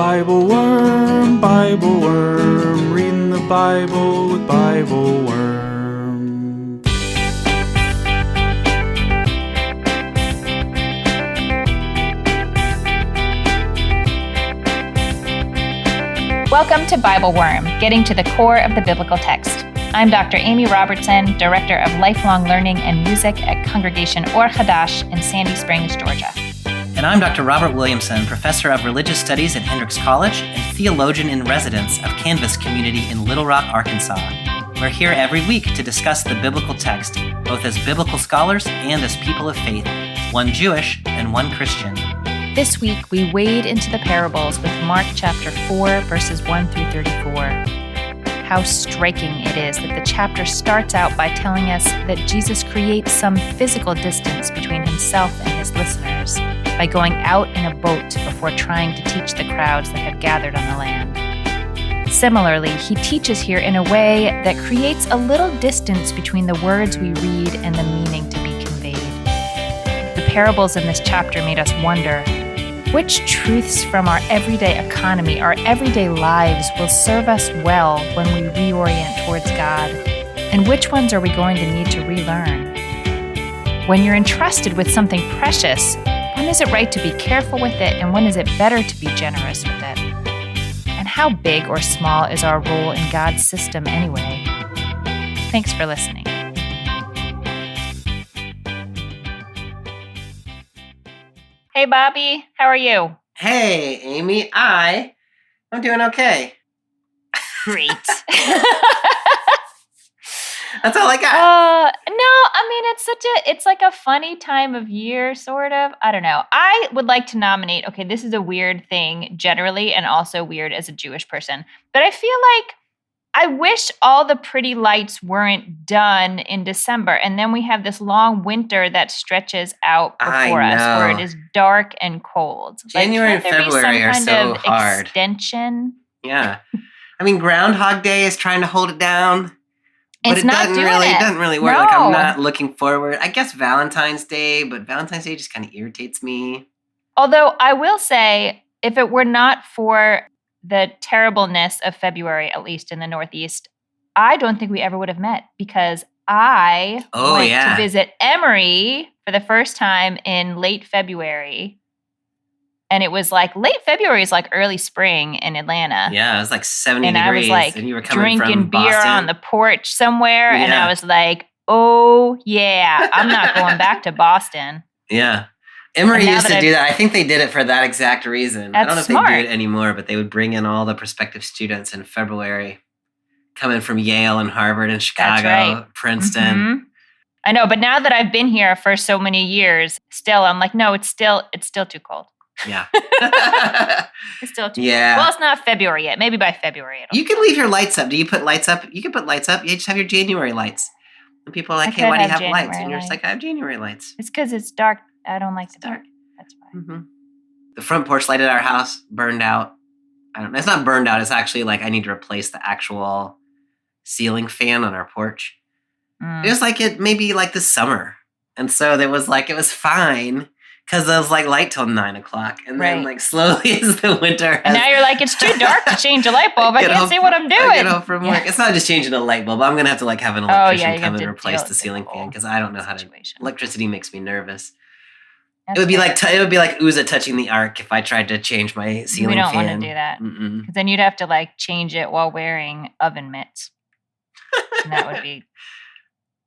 BibleWorm, reading the Bible with BibleWorm. Welcome to BibleWorm, getting to the core of the biblical text. I'm Dr. Amy Robertson, Director of Lifelong Learning and Music at Congregation Or Hadash in Sandy Springs, Georgia. And I'm Dr. Robert Williamson, Professor of Religious Studies at Hendrix College and Theologian in Residence of Canvas Community in Little Rock, Arkansas. We're here every week to discuss the biblical text, both as biblical scholars and as people of faith, one Jewish and one Christian. This week, we wade into the parables with Mark chapter 4, verses 1 through 34. How striking it is that the chapter starts out by telling us that Jesus creates some physical distance between himself and his listeners by going out in a boat before trying to teach the crowds that have gathered on the land. Similarly, he teaches here in a way that creates a little distance between the words we read and the meaning to be conveyed. The parables in this chapter made us wonder, which truths from our everyday economy, our everyday lives, will serve us well when we reorient towards God? And which ones are we going to need to relearn? When you're entrusted with something precious, when is it right to be careful with it, and when is it better to be generous with it? And how big or small is our role in God's system anyway? Thanks for listening. Hey, Bobby, how are you? Hey, Amy, I'm doing okay. Great. That's all I got. No, I mean, it's like a funny time of year, sort of. I don't know. I would like to nominate, okay, this is a weird thing generally and also weird as a Jewish person, but I feel like I wish all the pretty lights weren't done in December, and then we have this long winter that stretches out before us, where it is dark and cold. January and February are so hard. Extension. Yeah. I mean, Groundhog Day is trying to hold it down. But It doesn't really work. No. Like, I'm not looking forward. I guess Valentine's Day, but Valentine's Day just kind of irritates me. Although I will say, if it were not for the terribleness of February, at least in the Northeast, I don't think we ever would have met, because I went to visit Emory for the first time in late February. And it was like late February is like early spring in Atlanta. Yeah, it was like 70 and degrees. I was like and you were coming drinking from beer Boston. on the porch somewhere. Yeah. And I was like, oh, yeah, I'm not going back to Boston. Yeah. Emory used to do that. I think they did it for that exact reason. I don't know if they do it anymore, but they would bring in all the prospective students in February, coming from Yale and Harvard and Chicago, Princeton. Mm-hmm. I know, but now that I've been here for so many years, still, I'm like, no, it's still too cold. Yeah. It's still too cold. Yeah. Well, it's not February yet. Maybe by February it'll. You can leave your lights up. Do you put lights up? You can put lights up. You just have your January lights. And people are like, hey, why do you have lights? And you're just like, I have January lights. It's because it's dark. I don't like the dark. That's fine. Mm-hmm. The front porch light at our house burned out. I don't know. It's not burned out. It's actually like I need to replace the actual ceiling fan on our porch. It was like it maybe like this summer. And so it was fine because it was like light till 9 o'clock. And then like slowly as the winter. And now you're like, it's too dark to change a light bulb. I can't see what I'm doing. I get home from work. It's not just changing a light bulb. I'm going to have to like have an electrician come and replace the ceiling fan because I don't know how to. Electricity makes me nervous. It would be like Uzzah touching the ark if I tried to change my ceiling fan. We don't want to do that because then you'd have to like change it while wearing oven mitts. And that would be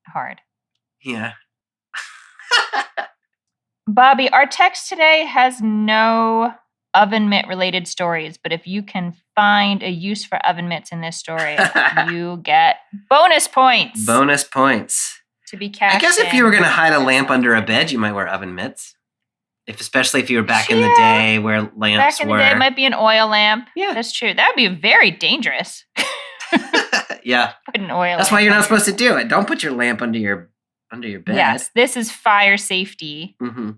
hard. Yeah. Bobby, our text today has no oven mitt related stories, but if you can find a use for oven mitts in this story, you get bonus points. Bonus points. To be cashed I guess if you were going to hide a lamp under a bed, you might wear oven mitts. Especially if you were back in the day where lamps were. Back in the day, it might be an oil lamp. Yeah. That's true. That would be very dangerous. Yeah. Put an oil That's why you're not supposed to do it. Don't put your lamp under your bed. Yes, this is fire safety. Mm-hmm.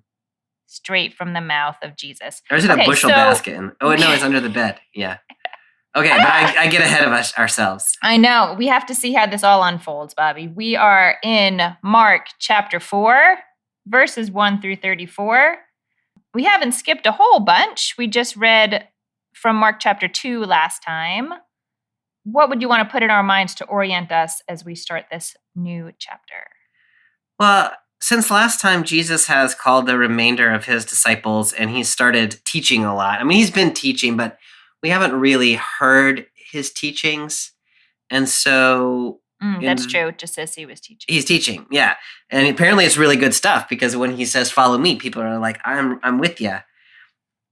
Straight from the mouth of Jesus. Or is it a bushel basket? No, it's under the bed. Yeah. Okay, but I get ahead of ourselves. I know. We have to see how this all unfolds, Bobby. We are in Mark chapter 4, verses 1 through 34. We haven't skipped a whole bunch. We just read from Mark chapter 2 last time. What would you want to put in our minds to orient us as we start this new chapter? Well, since last time, Jesus has called the remainder of his disciples and he started teaching a lot. I mean, he's been teaching, but we haven't really heard his teachings. And so... that's true, just as he was teaching. He's teaching, yeah. And apparently it's really good stuff because when he says, follow me, people are like, I'm with you.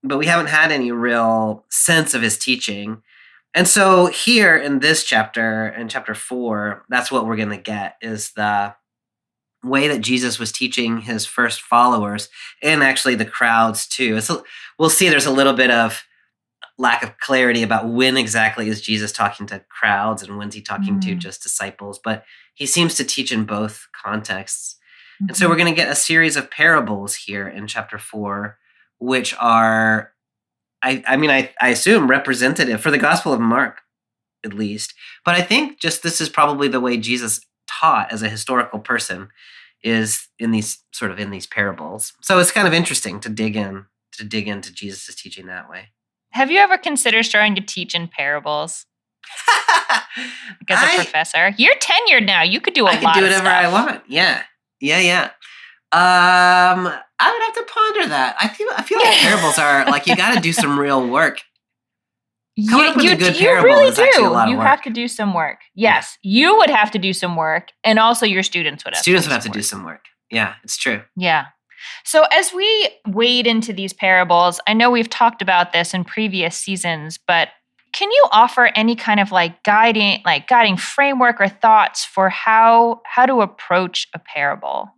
But we haven't had any real sense of his teaching. And so here in this chapter, in chapter 4, that's what we're going to get, is the way that Jesus was teaching his first followers and actually the crowds too. So we'll see there's a little bit of lack of clarity about when exactly is Jesus talking to crowds and when's he talking to just disciples. But he seems to teach in both contexts. And so we're going to get a series of parables here in chapter 4, which are, I assume, representative for the Gospel of Mark, at least. But I think just this is probably the way Jesus taught as a historical person, is in these parables. So it's kind of interesting to dig into Jesus' teaching that way. Have you ever considered starting to teach in parables? As a professor, you're tenured now. You could do a lot of stuff. I can do whatever I want. Yeah. I would have to ponder that. I feel like parables are like, you got to do some real work. Coming up with a good parable really is actually a lot of work. You have to do some work. Yes, you would have to do some work, and also your students would have to do some work. Yeah, it's true. Yeah. So as we wade into these parables, I know we've talked about this in previous seasons, but can you offer any kind of guiding framework or thoughts for how to approach a parable?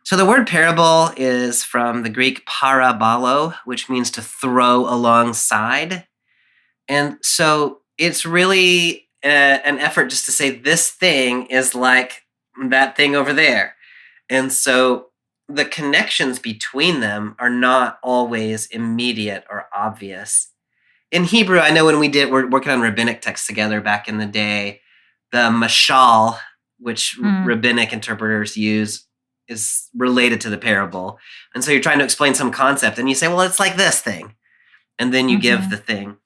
So the word parable is from the Greek parabolo, which means to throw alongside. And so it's really an effort just to say this thing is like that thing over there. And so the connections between them are not always immediate or obvious. In Hebrew, I know when we're working on rabbinic texts together back in the day, the mashal, which rabbinic interpreters use, is related to the parable. And so you're trying to explain some concept and you say, well, it's like this thing. And then you give the thing.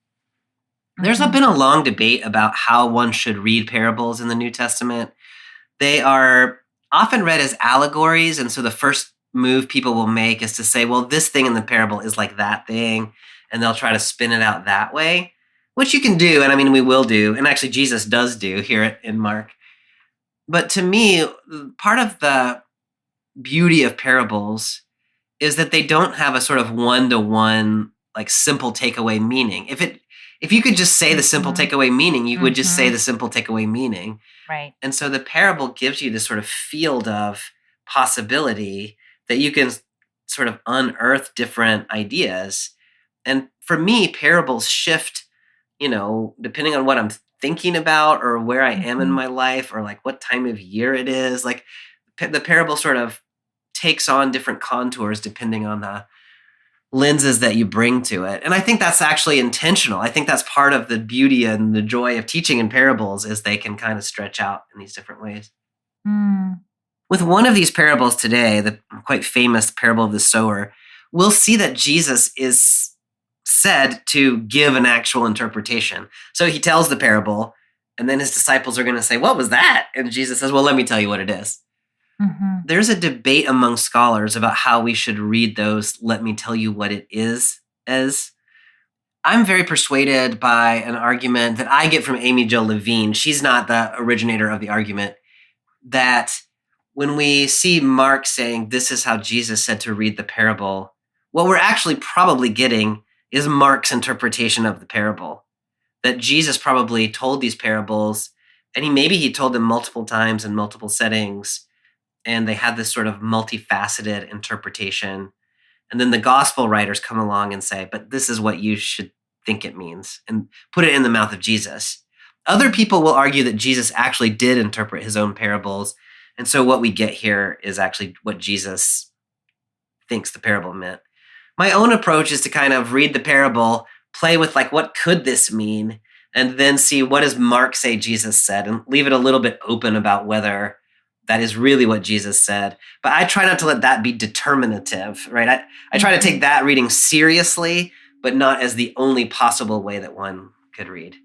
There's been a long debate about how one should read parables in the New Testament. They are often read as allegories. And so the first move people will make is to say, well, this thing in the parable is like that thing. And they'll try to spin it out that way, which you can do. And I mean, we will do. And actually, Jesus does do here in Mark. But to me, part of the beauty of parables is that they don't have a sort of one-to-one, like simple takeaway meaning. If you could just say the simple takeaway meaning, you would just say the simple takeaway meaning. Right. And so the parable gives you this sort of field of possibility that you can sort of unearth different ideas. And for me, parables shift, depending on what I'm thinking about or where I am in my life or like what time of year it is. Like the parable sort of takes on different contours depending on the lenses that you bring to it. And I think that's actually intentional. I think that's part of the beauty and the joy of teaching in parables is they can kind of stretch out in these different ways. With one of these parables today, the quite famous parable of the sower, we'll see that Jesus is said to give an actual interpretation. So he tells the parable, and then his disciples are going to say, what was that? And Jesus says, well, let me tell you what it is. There's a debate among scholars about how we should read those let me tell you what it is as. I'm very persuaded by an argument that I get from Amy Jo Levine. She's not the originator of the argument, that when we see Mark saying this is how Jesus said to read the parable, what we're actually probably getting is Mark's interpretation of the parable. That Jesus probably told these parables, and he told them multiple times in multiple settings, and they had this sort of multifaceted interpretation. And then the gospel writers come along and say, but this is what you should think it means, and put it in the mouth of Jesus. Other people will argue that Jesus actually did interpret his own parables. And so what we get here is actually what Jesus thinks the parable meant. My own approach is to kind of read the parable, play with like, what could this mean? And then see what does Mark say Jesus said, and leave it a little bit open about whether that is really what Jesus said. But I try not to let that be determinative, right? I try to take that reading seriously, but not as the only possible way that one could read.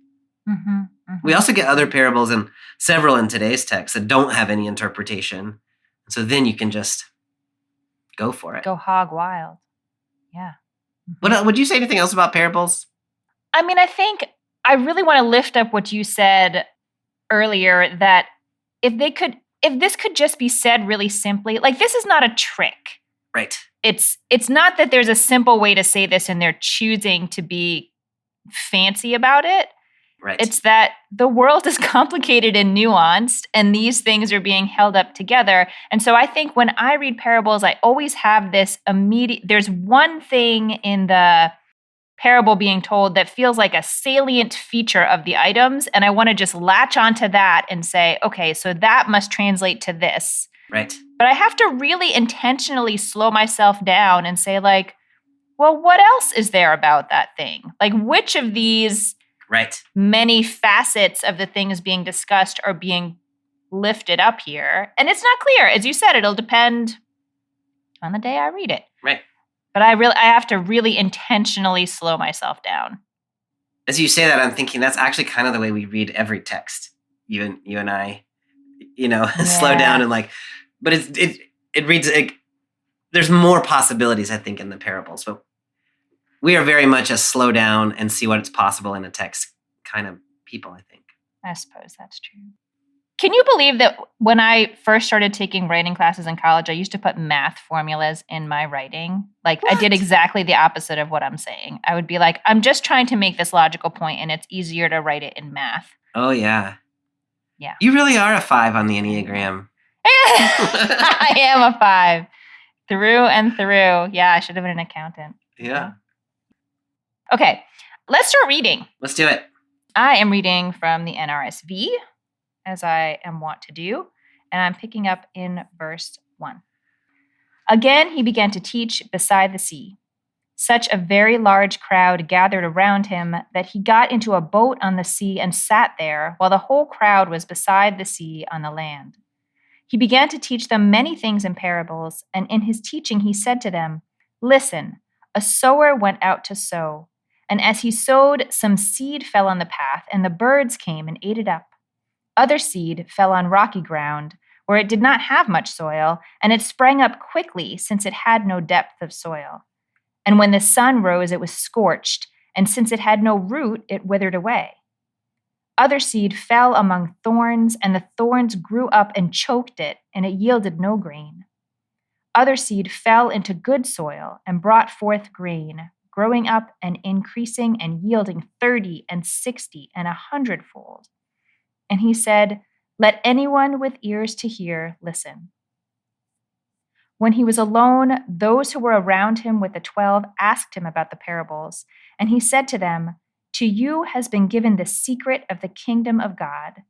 Mm-hmm, mm-hmm. We also get other parables, and several in today's text, that don't have any interpretation. So then you can just go for it. Go hog wild. Yeah. But would you say anything else about parables? I mean, I think I really want to lift up what you said earlier, that if this could just be said really simply, like, this is not a trick. Right. It's not that there's a simple way to say this and they're choosing to be fancy about it. Right. It's that the world is complicated and nuanced, and these things are being held up together. And so I think when I read parables, I always have this there's one thing in the parable being told that feels like a salient feature of the items, and I want to just latch onto that and say, okay, so that must translate to this. Right. But I have to really intentionally slow myself down and say, like, well, what else is there about that thing? Like, which of these many facets of the things being discussed are being lifted up here? And it's not clear. As you said, it'll depend on the day I read it. Right. But I have to really intentionally slow myself down. As you say that, I'm thinking that's actually kind of the way we read every text. You and I, slow down and but it reads like there's more possibilities, I think, in the parables. But we are very much a slow down and see what's possible in a text kind of people, I think. I suppose that's true. Can you believe that when I first started taking writing classes in college, I used to put math formulas in my writing? Like, what? I did exactly the opposite of what I'm saying. I would be like, I'm just trying to make this logical point, and it's easier to write it in math. Oh, yeah. Yeah. You really are a 5 on the Enneagram. I am a 5. Through and through. Yeah, I should have been an accountant. Yeah. Okay, let's start reading. Let's do it. I am reading from the NRSV, as I am wont to do, and I'm picking up in verse 1. Again, he began to teach beside the sea. Such a very large crowd gathered around him that he got into a boat on the sea and sat there while the whole crowd was beside the sea on the land. He began to teach them many things in parables, and in his teaching he said to them, "Listen, a sower went out to sow. And as he sowed, some seed fell on the path, and the birds came and ate it up. Other seed fell on rocky ground, where it did not have much soil, and it sprang up quickly, since it had no depth of soil. And when the sun rose, it was scorched, and since it had no root, it withered away. Other seed fell among thorns, and the thorns grew up and choked it, and it yielded no grain. Other seed fell into good soil and brought forth grain, growing up and increasing and yielding 30 and 60 and 100-fold. And he said, Let anyone with ears to hear listen. When he was alone, those who were around him with the 12 asked him about the parables, and he said to them, To you has been given the secret of the kingdom of God.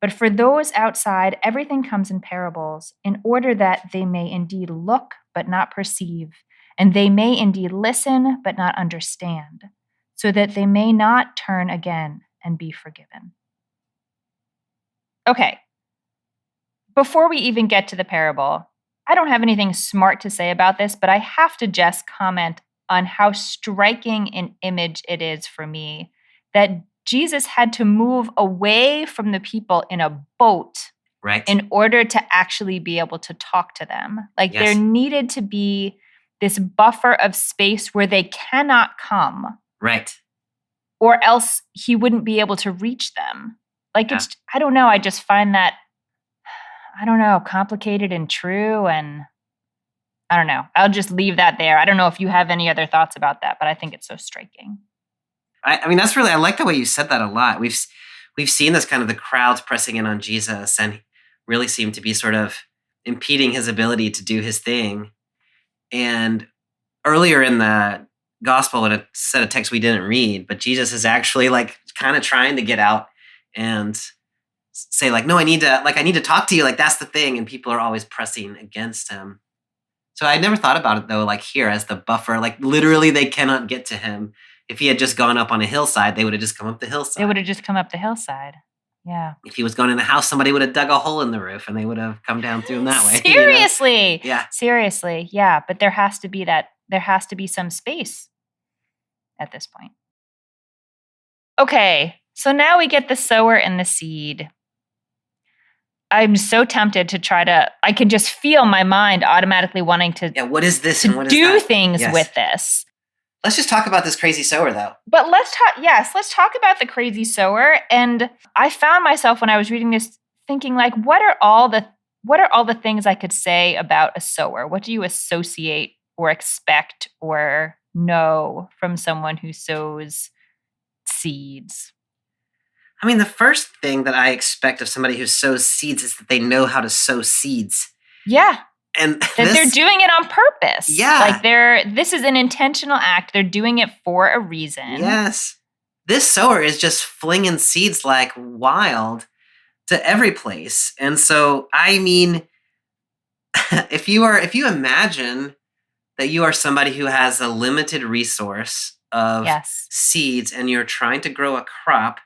But for those outside, everything comes in parables, in order that they may indeed look but not perceive, and they may indeed listen but not understand, so that they may not turn again and be forgiven. Okay, before we even get to the parable, I don't have anything smart to say about this, but I have to just comment on how striking an image it is for me that Jesus had to move away from the people in a boat in order to actually be able to talk to them. Like, there needed to be this buffer of space where they cannot come. Right. Or else he wouldn't be able to reach them. Like, it's, I don't know, I just find that, complicated and true, and I don't know. I'll just leave that there. I don't know if you have any other thoughts about that, but I think it's so striking. I mean, that's really, I like the way you said that a lot. We've seen this kind of the crowds pressing in on Jesus and really seem to be sort of impeding his ability to do his thing. And earlier in the gospel, in a set of texts we didn't read, but Jesus is actually like kind of trying to get out and say like, no, I need to talk to you. Like, that's the thing. And people are always pressing against him. So I never thought about it though, like here as the buffer, like literally they cannot get to him. If he had just gone up on a hillside, they would have just come up the hillside. They would have just come up the hillside. Yeah. If he was going in a house, somebody would have dug a hole in the roof and they would have come down through him that way. Seriously. Yeah. Seriously. Yeah. But there has to be some space. at this point. Okay, so now we get the sower and the seed. I'm so tempted to I can just feel my mind automatically wanting to, what is this and what is do that? things with this. Let's just talk about this crazy sower, though. But let's talk about the crazy sower. And I found myself when I was reading this thinking, like, what are all the things I could say about a sower? What do you associate or expect or know from someone who sows seeds? I mean, the first thing that I expect of somebody who sows seeds is that they know how to sow seeds. Yeah. And that they're doing it on purpose. Yeah. Like this is an intentional act. They're doing it for a reason. Yes. This sower is just flinging seeds like wild to every place. And so, I mean, if you imagine that you are somebody who has a limited resource of seeds and you're trying to grow a crop,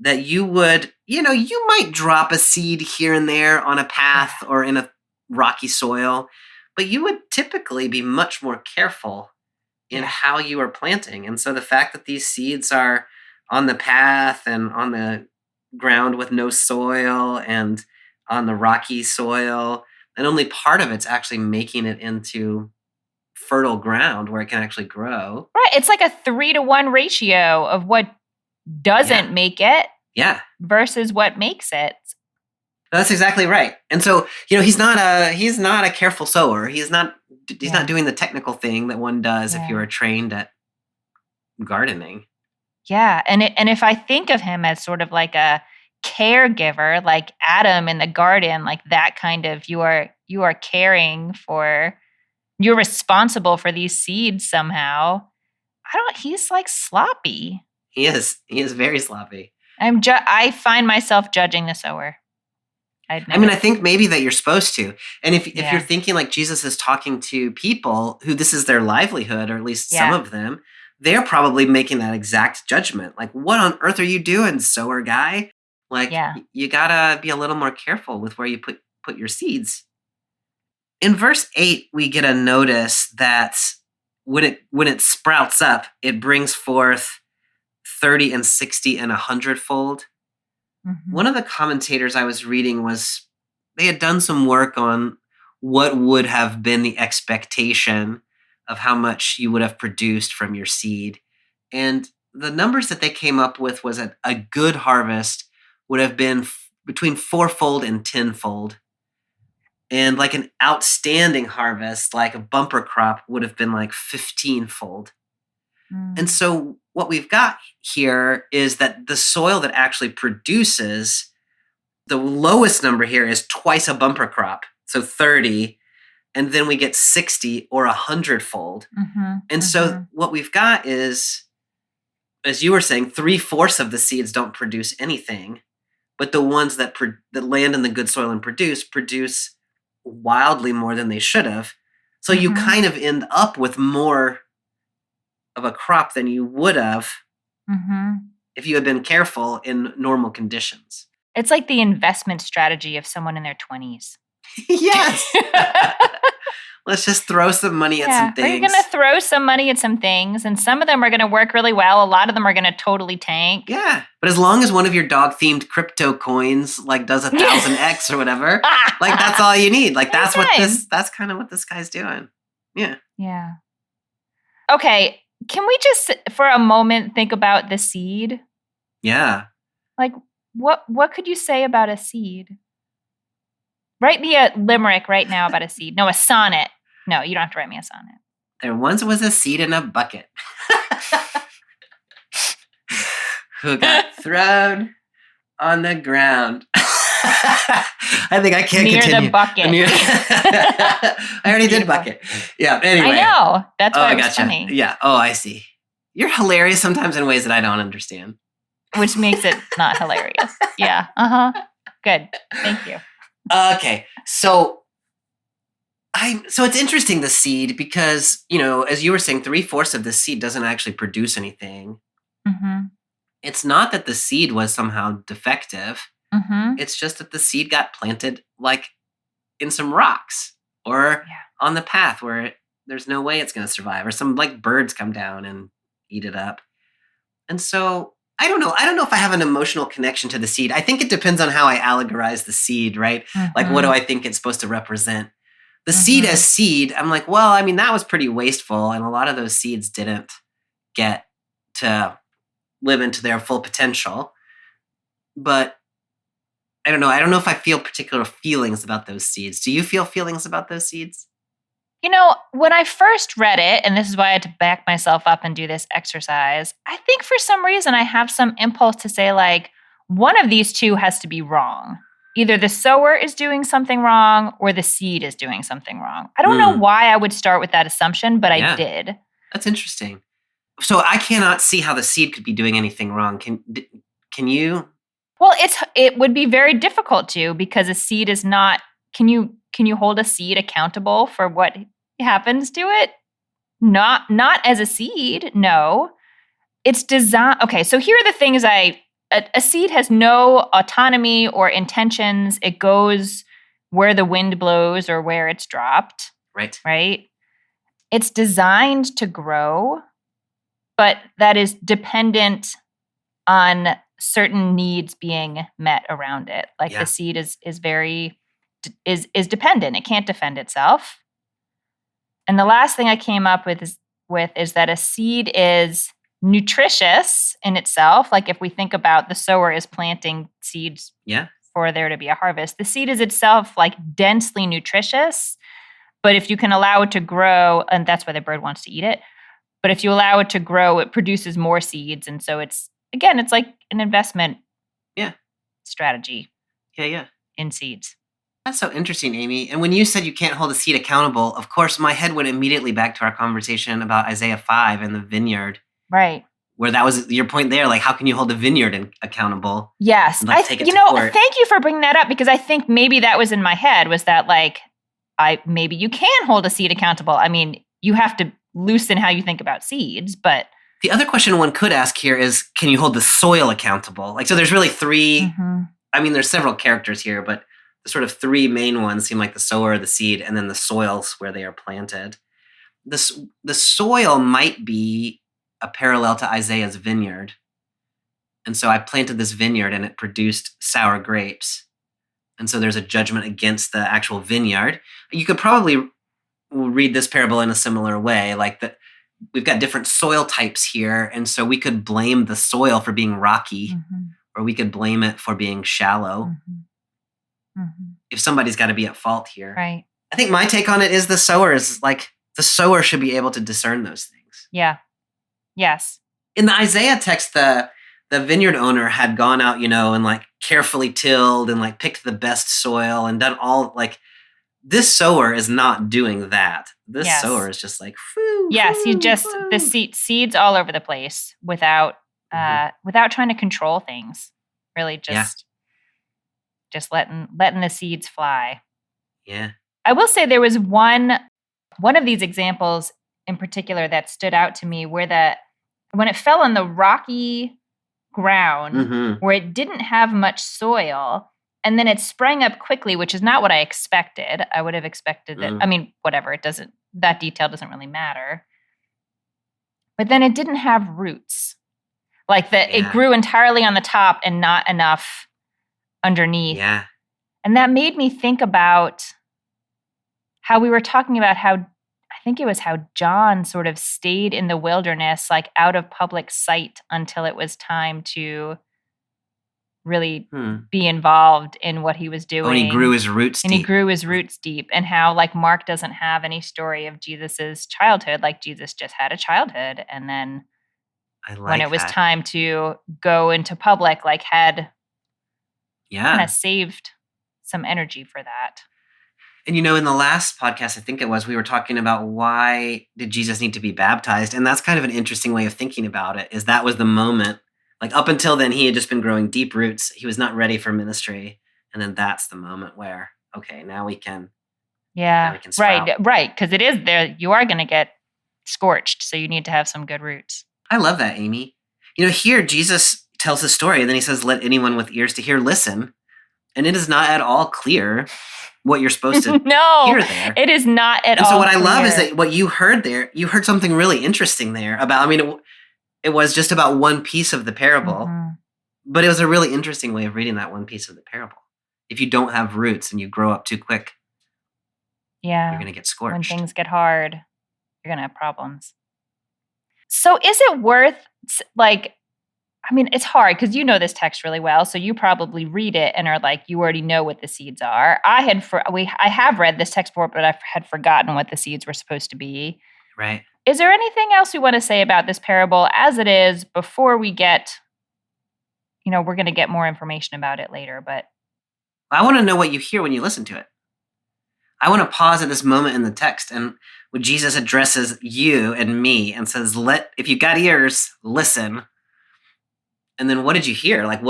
that you would, you might drop a seed here and there on a path or in a rocky soil, but you would typically be much more careful in how you are planting. And so the fact that these seeds are on the path and on the ground with no soil and on the rocky soil, and only part of it's actually making it into fertile ground where it can actually grow. Right. It's like a 3-to-1 ratio of what doesn't make it versus what makes it. That's exactly right. And so, he's not a careful sower. He's not doing the technical thing that one does if you are trained at gardening. Yeah. And if I think of him as sort of like a caregiver, like Adam in the garden, like that kind of, you are caring for, you're responsible for these seeds somehow. He's like sloppy. He is very sloppy. I find myself judging the sower. I think maybe that you're supposed to. And if you're thinking like Jesus is talking to people who this is their livelihood, or at least some of them, they're probably making that exact judgment. Like, what on earth are you doing, sower guy? Like, you gotta be a little more careful with where you put your seeds. In verse 8, we get a notice that when it sprouts up, it brings forth 30 and 60 and 100-fold. Mm-hmm. One of the commentators I was reading they had done some work on what would have been the expectation of how much you would have produced from your seed. And the numbers that they came up with was a good harvest would have been between 4-fold and 10-fold. And like an outstanding harvest, like a bumper crop, would have been like 15-fold. And so what we've got here is that the soil that actually produces, the lowest number here is twice a bumper crop, so 30, and then we get 60 or 100-fold. Mm-hmm, and so what we've got is, as you were saying, 3/4 of the seeds don't produce anything, but the ones that land in the good soil and produce wildly more than they should have. So you kind of end up with more of a crop than you would have if you had been careful in normal conditions. It's like the investment strategy of someone in their 20s. Yes. Let's just throw some money at some things. We're going to throw some money at some things, and some of them are going to work really well. A lot of them are going to totally tank. Yeah. But as long as one of your dog-themed crypto coins like does 1,000x or whatever, like that's all you need. Like that's kind of what this guy's doing. Yeah. Yeah. Okay. Can we just, for a moment, think about the seed? Yeah. Like, what could you say about a seed? Write me a limerick right now about a seed. No, a sonnet. No, you don't have to write me a sonnet. There once was a seed in a bucket who got thrown on the ground. I think I can't continue. Near the bucket. I already did bucket. Yeah, anyway. I know. That's why it was funny. Yeah. Oh, I see. You're hilarious sometimes in ways that I don't understand. Which makes it not hilarious. Yeah. Uh-huh. Good. Thank you. Okay. So it's interesting, the seed, because, as you were saying, 3/4 of the seed doesn't actually produce anything. Mm-hmm. It's not that the seed was somehow defective. Mm-hmm. It's just that the seed got planted like in some rocks or on the path where there's no way it's going to survive, or some like birds come down and eat it up. And so I don't know. I don't know if I have an emotional connection to the seed. I think it depends on how I allegorize the seed, right? Like, what do I think it's supposed to represent? The seed as seed, I'm like, well, I mean, that was pretty wasteful. And a lot of those seeds didn't get to live into their full potential. But I don't know. I don't know if I feel particular feelings about those seeds. Do you feel feelings about those seeds? You know, when I first read it, and this is why I had to back myself up and do this exercise, I think for some reason I have some impulse to say, like, one of these two has to be wrong. Either the sower is doing something wrong or the seed is doing something wrong. I don't know why I would start with that assumption, but I did. That's interesting. So I cannot see how the seed could be doing anything wrong. Can you? Well, it would be very difficult to, because a seed is not. Can you hold a seed accountable for what happens to it? Not as a seed. No, it's designed. Okay, so here are the things a seed has no autonomy or intentions. It goes where the wind blows or where it's dropped. Right. It's designed to grow, but that is dependent on certain needs being met around it. Like the seed is dependent. It can't defend itself. And the last thing I came up with is that a seed is nutritious in itself. Like if we think about the sower is planting seeds for there to be a harvest, the seed is itself like densely nutritious. But if you can allow it to grow, and that's why the bird wants to eat it, but if you allow it to grow, it produces more seeds. And so it's like an investment strategy in seeds. That's so interesting, Amy. And when you said you can't hold a seed accountable, of course, my head went immediately back to our conversation about Isaiah 5 and the vineyard. Right. Where that was your point there. Like, how can you hold a vineyard accountable? Yes. Thank you for bringing that up, because I think maybe that was in my head, was that like, maybe you can hold a seed accountable. I mean, you have to loosen how you think about seeds, but... The other question one could ask here is, can you hold the soil accountable? Like, so there's really three, I mean, there's several characters here, but the sort of three main ones seem like the sower, the seed, and then the soils where they are planted. The soil might be a parallel to Isaiah's vineyard. And so I planted this vineyard and it produced sour grapes. And so there's a judgment against the actual vineyard. You could probably read this parable in a similar way, like that we've got different soil types here. And so we could blame the soil for being rocky, or we could blame it for being shallow. If somebody's got to be at fault here. Right. I think my take on it is the sower should be able to discern those things. Yeah. Yes. In the Isaiah text, the vineyard owner had gone out, and like carefully tilled and like picked the best soil and done all like, this sower is not doing that. This sower is just like, the seeds all over the place without trying to control things. Really just letting the seeds fly. Yeah. I will say there was one of these examples in particular that stood out to me, where when it fell on the rocky ground where it didn't have much soil, and then it sprang up quickly, which is not what I expected. I would have expected that. I mean, whatever, that detail doesn't really matter. But then it didn't have roots. Like it grew entirely on the top and not enough underneath. Yeah. And that made me think about how we were talking about how John sort of stayed in the wilderness, like out of public sight, until it was time to really be involved in what he was doing. And he grew his roots deep. And how like Mark doesn't have any story of Jesus's childhood. Like Jesus just had a childhood. And then when it was time to go into public, like had kind of saved some energy for that. And in the last podcast, I think it was, we were talking about why did Jesus need to be baptized? And that's kind of an interesting way of thinking about it, is that was the moment. Like up until then, he had just been growing deep roots. He was not ready for ministry. And then that's the moment where, okay, now we can. Yeah, now we can sprout. Right. Because it is there. You are going to get scorched. So you need to have some good roots. I love that, Amy. Here Jesus tells his story and then he says, let anyone with ears to hear listen. And it is not at all clear what you're supposed to hear there. It is not at all. So what I love is that what you heard there, you heard something really interesting there about, it was just about one piece of the parable, Mm-hmm. but it was a really interesting way of reading that one piece of the parable. If you don't have roots and you grow up too quick, Yeah. you're going to get When scorched. things get hard, you're going to have problems. So is it worth, like, I mean, it's hard because you know this text really well, so you probably read it and are like, you already know what the seeds are. I have read this text before, but I had forgotten what the seeds were supposed to be. Right. Is there anything else we want to say about this parable as it is before we get, we're going to get more information about it later, but I want to know what you hear when you listen to it. I want to pause at this moment in the text and when Jesus addresses you and me and says, if you got ears, listen. And then what did you hear? Like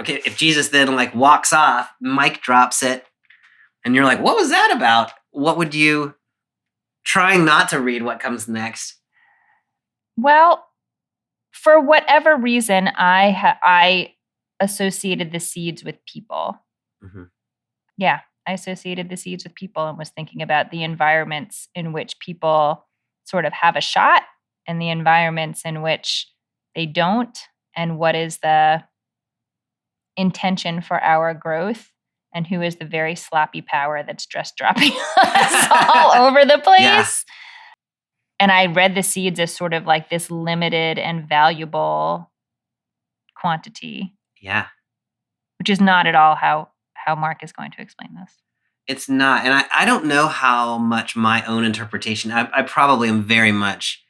if Jesus then like walks off, mic drops it, and you're like, what was that about? What would you, trying not to read what comes next? Well, for whatever reason, I associated the seeds with people. Mm-hmm. Yeah, I associated the seeds with people and was thinking about the environments in which people sort of have a shot and the environments in which they don't, and what is the intention for our growth, and who is the very sloppy power that's just dropping us all over the place. Yeah. And I read the seeds as sort of like this limited and valuable quantity. Yeah. Which is not at all how Mark is going to explain this. It's not. And I don't know how much my own interpretation, I probably am very much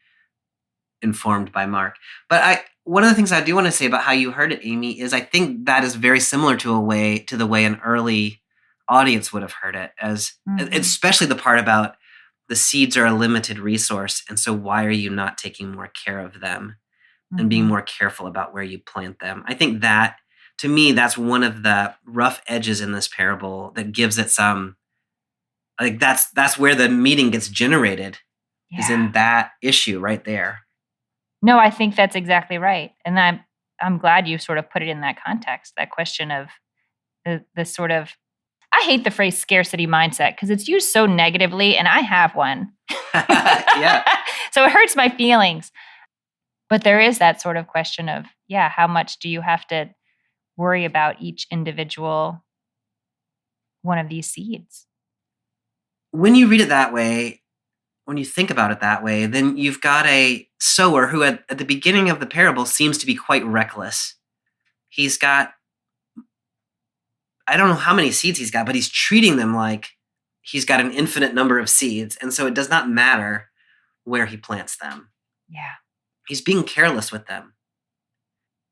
informed by Mark. But one of the things I do want to say about how you heard it, Amy, is I think that is very similar to the way an early audience would have heard it, as especially the part about the seeds are a limited resource, and so why are you not taking more care of them and being more careful about where you plant them? I think that, to me, that's one of the rough edges in this parable that gives it some, like that's where the meaning gets generated, is in that issue right there. No, I think that's exactly right. And I'm glad you sort of put it in that context, that question of the sort of, I hate the phrase scarcity mindset because it's used so negatively, and I have one. Yeah. So it hurts my feelings. But there is that sort of question of, how much do you have to worry about each individual one of these seeds? When you read it that way, when you think about it that way, then you've got a sower who at the beginning of the parable seems to be quite reckless. He's got, I don't know how many seeds he's got, but he's treating them like he's got an infinite number of seeds. And so it does not matter where he plants them. Yeah. He's being careless with them.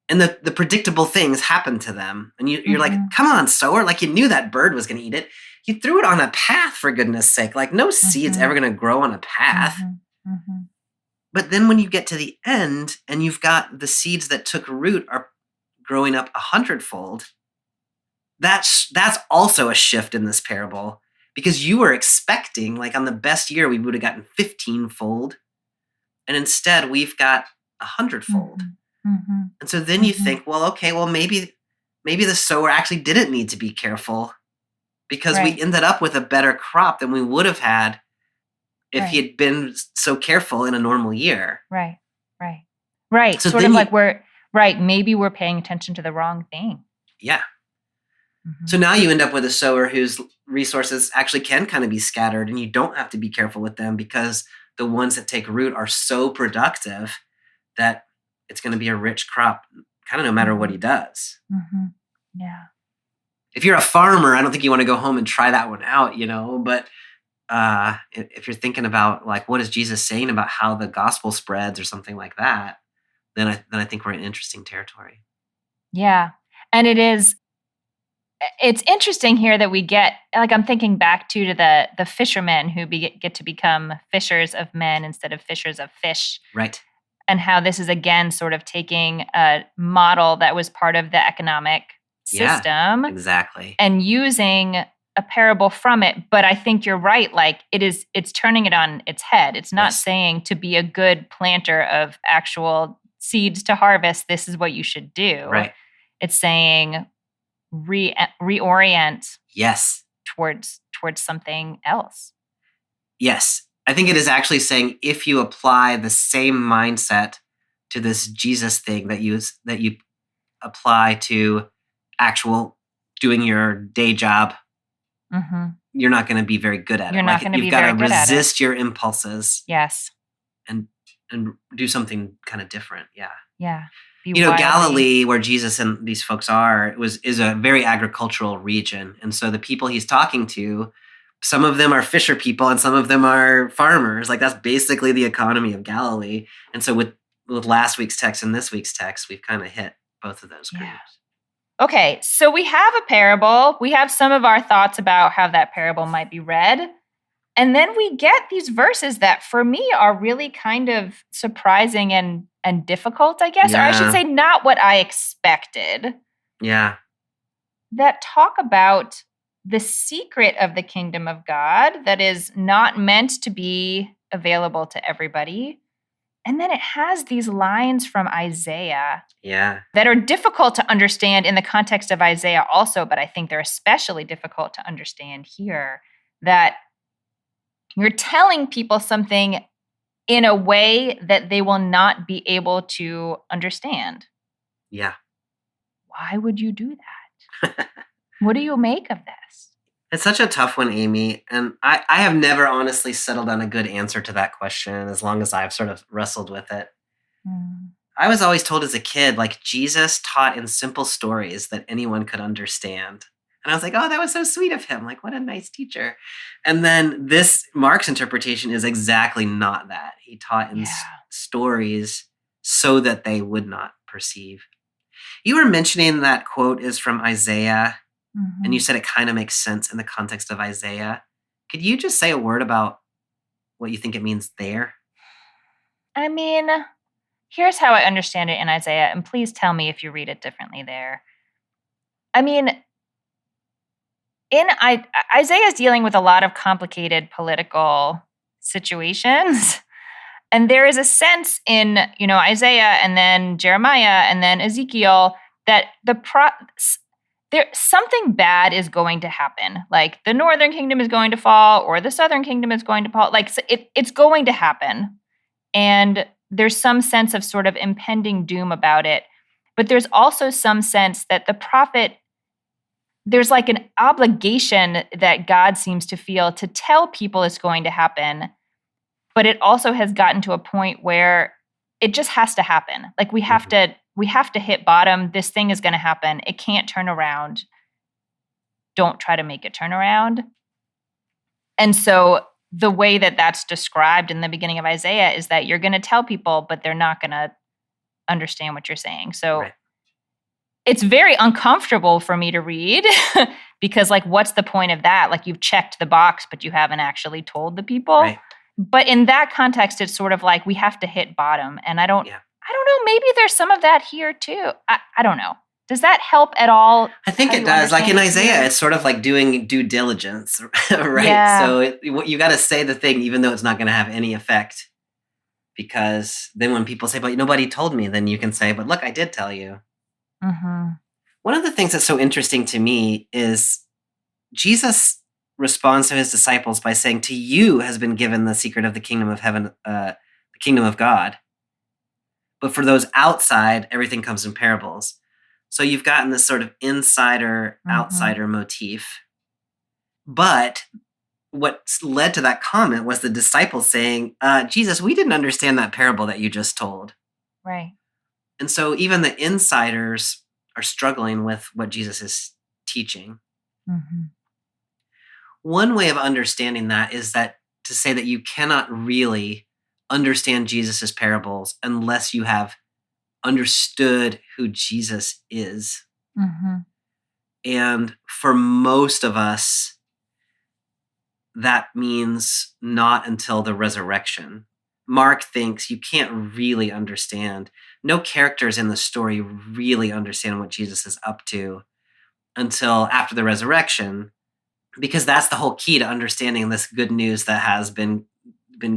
And the predictable things happen to them. And you're like, come on, sower. Like, you knew that bird was going to eat it. You threw it on a path, for goodness sake. Like, no seed's ever going to grow on a path. But then when you get to the end and you've got the seeds that took root are growing up 100-fold, that's also a shift in this parable, because you were expecting, like, on the best year, we would have gotten 15-fold. And instead we've got 100-fold. And so then you think, well, okay, well, maybe the sower actually didn't need to be careful, because we ended up with a better crop than we would have had if he had been so careful in a normal year. Right. So sort of like maybe we're paying attention to the wrong thing. Yeah. So now you end up with a sower whose resources actually can kind of be scattered, and you don't have to be careful with them because the ones that take root are so productive that it's going to be a rich crop, kind of no matter what he does. Yeah. If you're a farmer, I don't think you want to go home and try that one out, but if you're thinking about, like, what is Jesus saying about how the gospel spreads or something like that, then I think we're in interesting territory. Yeah. And it's interesting here that we get, like, I'm thinking back to the fishermen who get to become fishers of men instead of fishers of fish. Right. And how this is, again, sort of taking a model that was part of the economic system. Exactly. And using a parable from it. But I think you're right. Like, it's turning it on its head. It's not saying to be a good planter of actual seeds to harvest, this is what you should do. Right. It's saying reorient. Yes. Towards something else. Yes. I think it is actually saying, if you apply the same mindset to this Jesus thing that you apply to actual doing your day job, you're not going to be very good at it. You're not going to be very good at it. You've got to resist your impulses. Yes. And do something kind of different. Yeah. Yeah. Galilee, where Jesus and these folks are, is a very agricultural region. And so the people he's talking to, some of them are fisher people and some of them are farmers. Like, that's basically the economy of Galilee. And so with last week's text and this week's text, we've kind of hit both of those groups. Yeah. Okay, so we have a parable. We have some of our thoughts about how that parable might be read. And then we get these verses that, for me, are really kind of surprising and difficult, I guess. Yeah. Or I should say, not what I expected. Yeah. That talk about the secret of the kingdom of God that is not meant to be available to everybody. And then it has these lines from Isaiah that are difficult to understand in the context of Isaiah also, but I think they're especially difficult to understand here, that you're telling people something in a way that they will not be able to understand. Yeah. Why would you do that? What do you make of this? It's such a tough one, Amy. And I have never honestly settled on a good answer to that question as long as I've sort of wrestled with it. I was always told as a kid, like, Jesus taught in simple stories that anyone could understand. And I was like, oh, that was so sweet of him. Like, what a nice teacher. And then this Mark's interpretation is exactly not that. He taught in stories so that they would not perceive. You were mentioning that quote is from Isaiah. And you said it kind of makes sense in the context of Isaiah. Could you just say a word about what you think it means there? I mean, here's how I understand it in Isaiah, and please tell me if you read it differently there. I mean, Isaiah is dealing with a lot of complicated political situations. And there is a sense in, Isaiah and then Jeremiah and then Ezekiel that something bad is going to happen. Like, the northern kingdom is going to fall or the southern kingdom is going to fall. Like, it's going to happen. And there's some sense of sort of impending doom about it. But there's also some sense that the prophet, there's like an obligation that God seems to feel to tell people it's going to happen. But it also has gotten to a point where it just has to happen. Like, we have to hit bottom. This thing is going to happen. It can't turn around. Don't try to make it turn around. And so the way that that's described in the beginning of Isaiah is that you're going to tell people, but they're not going to understand what you're saying. So it's very uncomfortable for me to read because, like, what's the point of that? Like, you've checked the box, but you haven't actually told the people. Right. But in that context, it's sort of like we have to hit bottom. And I don't know, maybe there's some of that here too. I don't know. Does that help at all? I think it does. Like in Isaiah, it's sort of like doing due diligence, right? Yeah. So you got to say the thing, even though it's not going to have any effect. Because then when people say, but nobody told me, then you can say, but look, I did tell you. One of the things that's so interesting to me is Jesus responds to his disciples by saying, to you has been given the secret of the kingdom of heaven, the kingdom of God. But for those outside, everything comes in parables. So you've gotten this sort of insider-outsider motif. But what led to that comment was the disciples saying, Jesus, we didn't understand that parable that you just told. Right. And so even the insiders are struggling with what Jesus is teaching. One way of understanding that is that to say that you cannot really understand Jesus's parables unless you have understood who Jesus is. And for most of us, that means not until the resurrection. Mark thinks you can't really understand. No characters in the story really understand what Jesus is up to until after the resurrection, because that's the whole key to understanding this good news that has been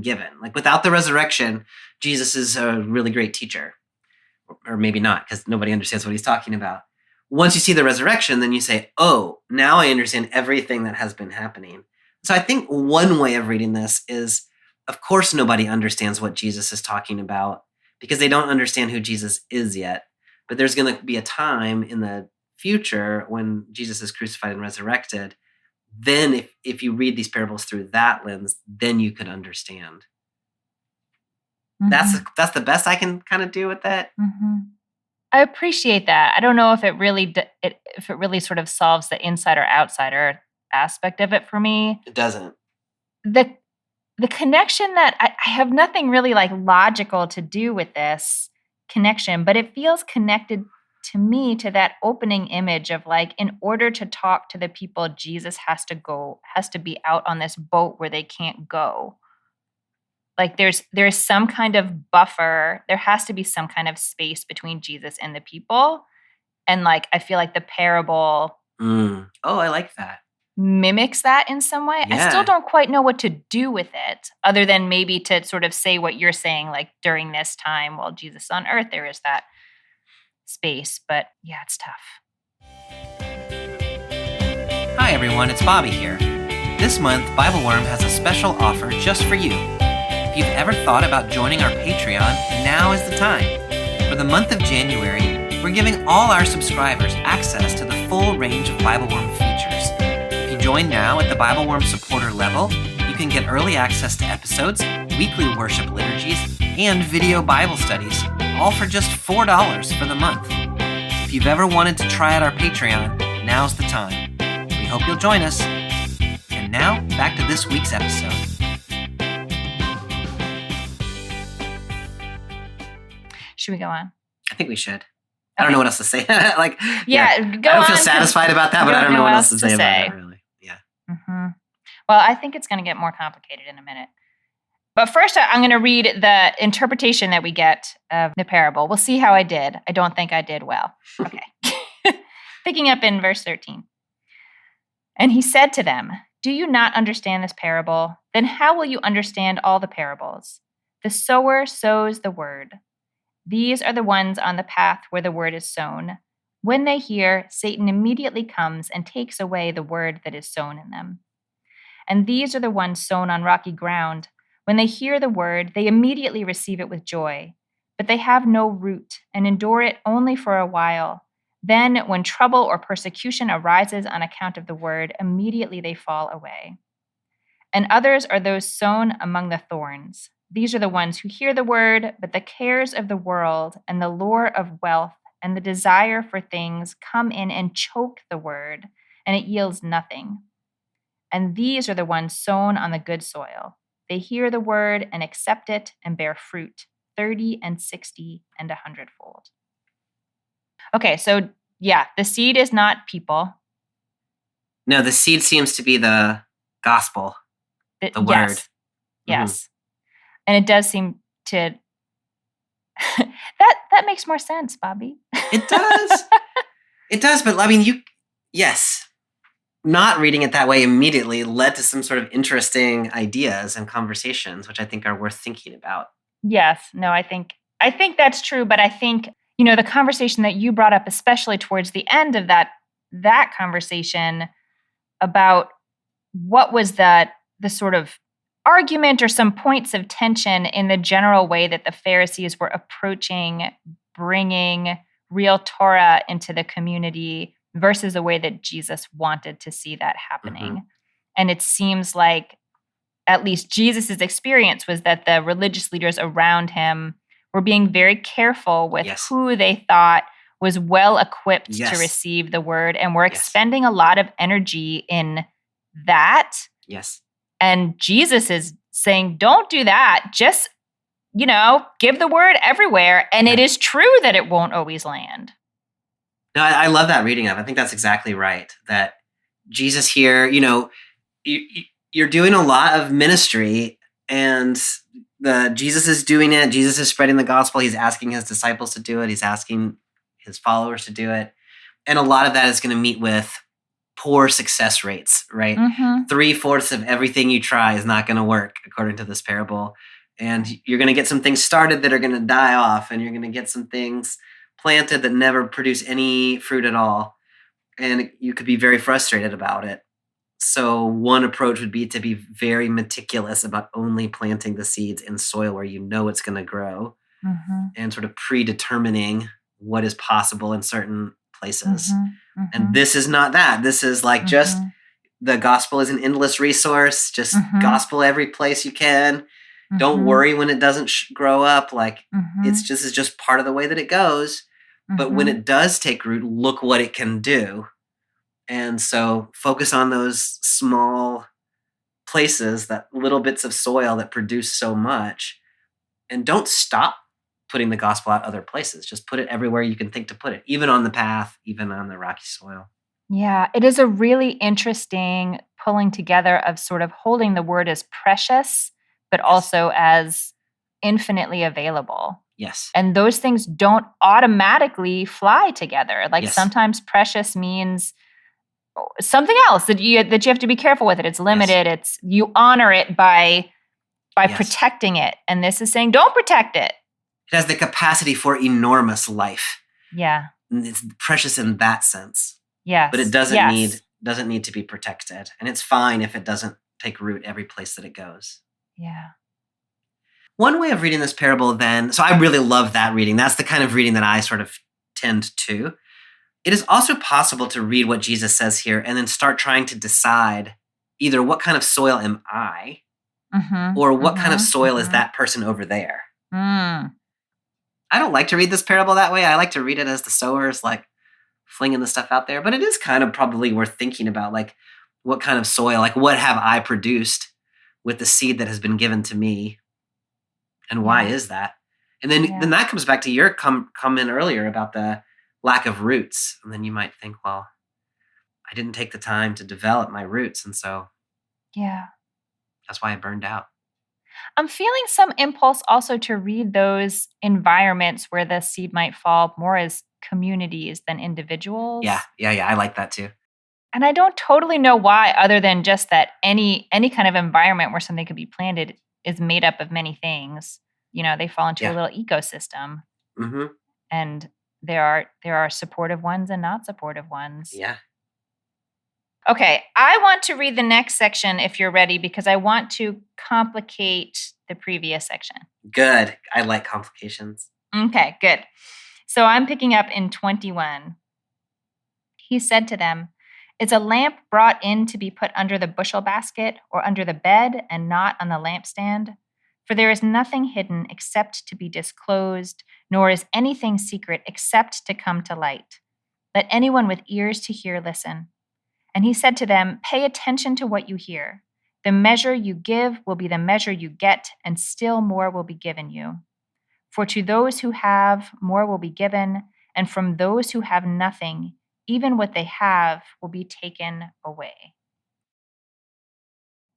given. Like, without the resurrection, Jesus is a really great teacher. Or maybe not, because nobody understands what he's talking about. Once you see the resurrection, then you say, oh, now I understand everything that has been happening. So I think one way of reading this is, of course, nobody understands what Jesus is talking about because they don't understand who Jesus is yet. But there's going to be a time in the future when Jesus is crucified and resurrected. Then if you read these parables through that lens, then you could understand. Mm-hmm. That's the best I can kind of do with that. Mm-hmm. I appreciate that. I don't know if it really sort of solves the insider outsider aspect of it for me. It doesn't. The connection that I have nothing really like logical to do with this connection, but it feels connected to me to that opening image of like, in order to talk to the people, Jesus has to be out on this boat where they can't go. Like there's some kind of buffer. There has to be some kind of space between Jesus and the people. And like, I feel like the parable Oh, I like that. Mimics that in some way. Yeah. I still don't quite know what to do with it, other than maybe to sort of say what you're saying, like during this time while Jesus is on earth, there is that space. But yeah, it's tough. Hi everyone, it's Bobby here. This month, BibleWorm has a special offer just for you. If you've ever thought about joining our Patreon, now is the time. For the month of January, we're giving all our subscribers access to the full range of BibleWorm features. If you join now at the BibleWorm supporter level, you can get early access to episodes, weekly worship liturgies, and video Bible studies, all for just $4 for the month. If you've ever wanted to try out our Patreon, now's the time. We hope you'll join us. And now, back to this week's episode. Should we go on? I think we should. I don't know what else to say. Go I don't on, feel satisfied about that, but I don't know what else to say about it, really. Yeah. Mm-hmm. Well, I think it's going to get more complicated in a minute. But first, I'm going to read the interpretation that we get of the parable. We'll see how I did. I don't think I did well. Okay. Picking up in verse 13. And he said to them, "Do you not understand this parable? Then how will you understand all the parables? The sower sows the word. These are the ones on the path where the word is sown. When they hear, Satan immediately comes and takes away the word that is sown in them. And these are the ones sown on rocky ground. When they hear the word, they immediately receive it with joy. But they have no root and endure it only for a while. Then, when trouble or persecution arises on account of the word, immediately they fall away. And others are those sown among the thorns. These are the ones who hear the word, but the cares of the world and the lure of wealth and the desire for things come in and choke the word, and it yields nothing. And these are the ones sown on the good soil. They hear the word and accept it and bear fruit, 30 and 60 and 100-fold." Okay, so yeah, the seed is not people. No, the seed seems to be the gospel, the word. Yes. And it does seem to that makes more sense, Bobby. It does. It does, but I mean, yes. Not reading it that way immediately led to some sort of interesting ideas and conversations, which I think are worth thinking about. Yes. No, I think that's true, but I think, the conversation that you brought up, especially towards the end of that conversation about what was the sort of argument or some points of tension in the general way that the Pharisees were approaching bringing real Torah into the community versus the way that Jesus wanted to see that happening. Mm-hmm. And it seems like at least Jesus's experience was that the religious leaders around him were being very careful with who they thought was well equipped to receive the word, and were expending a lot of energy in that. Yes. And Jesus is saying, don't do that. Just, give the word everywhere. And it is true that it won't always land. No, I love that reading of it. I think that's exactly right. That Jesus here, you're doing a lot of ministry, and Jesus is doing it. Jesus is spreading the gospel. He's asking his disciples to do it. He's asking his followers to do it. And a lot of that is going to meet with poor success rates, right? Mm-hmm. 3/4 of everything you try is not going to work, according to this parable. And you're going to get some things started that are going to die off, and you're going to get some things planted that never produce any fruit at all. And you could be very frustrated about it. So one approach would be to be very meticulous about only planting the seeds in soil where you know it's going to grow. and sort of predetermining what is possible in certain places. And this is not that. This is like just the gospel is an endless resource. Just gospel every place you can. Don't worry when it doesn't grow up. Like it's just part of the way that it goes. But when it does take root, look what it can do. And so focus on those small places, that little bits of soil that produce so much. And don't stop putting the gospel out other places. Just put it everywhere you can think to put it, even on the path, even on the rocky soil. Yeah, it is a really interesting pulling together of sort of holding the word as precious, but also as infinitely available. Yes. And those things don't automatically fly together. Like sometimes precious means something else that you have to be careful with it. It's limited. It's you honor it by protecting it. And this is saying don't protect it. It has the capacity for enormous life. Yeah. And it's precious in that sense. Yes. But it doesn't need to be protected. And it's fine if it doesn't take root every place that it goes. Yeah. One way of reading this parable then, so I really love that reading. That's the kind of reading that I sort of tend to. It is also possible to read what Jesus says here and then start trying to decide either what kind of soil am I or what kind of soil is that person over there. I don't like to read this parable that way. I like to read it as the sowers, like flinging the stuff out there. But it is kind of probably worth thinking about, like what kind of soil, like what have I produced with the seed that has been given to me? And why is that? And then that comes back to your comment earlier about the lack of roots. And then you might think, well, I didn't take the time to develop my roots. And so that's why I burned out. I'm feeling some impulse also to read those environments where the seed might fall more as communities than individuals. Yeah. I like that too. And I don't totally know why, other than just that any kind of environment where something could be planted is made up of many things. You know, they fall into a little ecosystem. And there are supportive ones and not supportive ones. Yeah. Okay, I want to read the next section if you're ready, because I want to complicate the previous section. Good. I like complications. Okay, good. So I'm picking up in 21. He said to them, "Is a lamp brought in to be put under the bushel basket or under the bed and not on the lampstand? For there is nothing hidden except to be disclosed, nor is anything secret except to come to light. Let anyone with ears to hear listen." And he said to them, "Pay attention to what you hear. The measure you give will be the measure you get, and still more will be given you. For to those who have, more will be given, and from those who have nothing, even what they have will be taken away."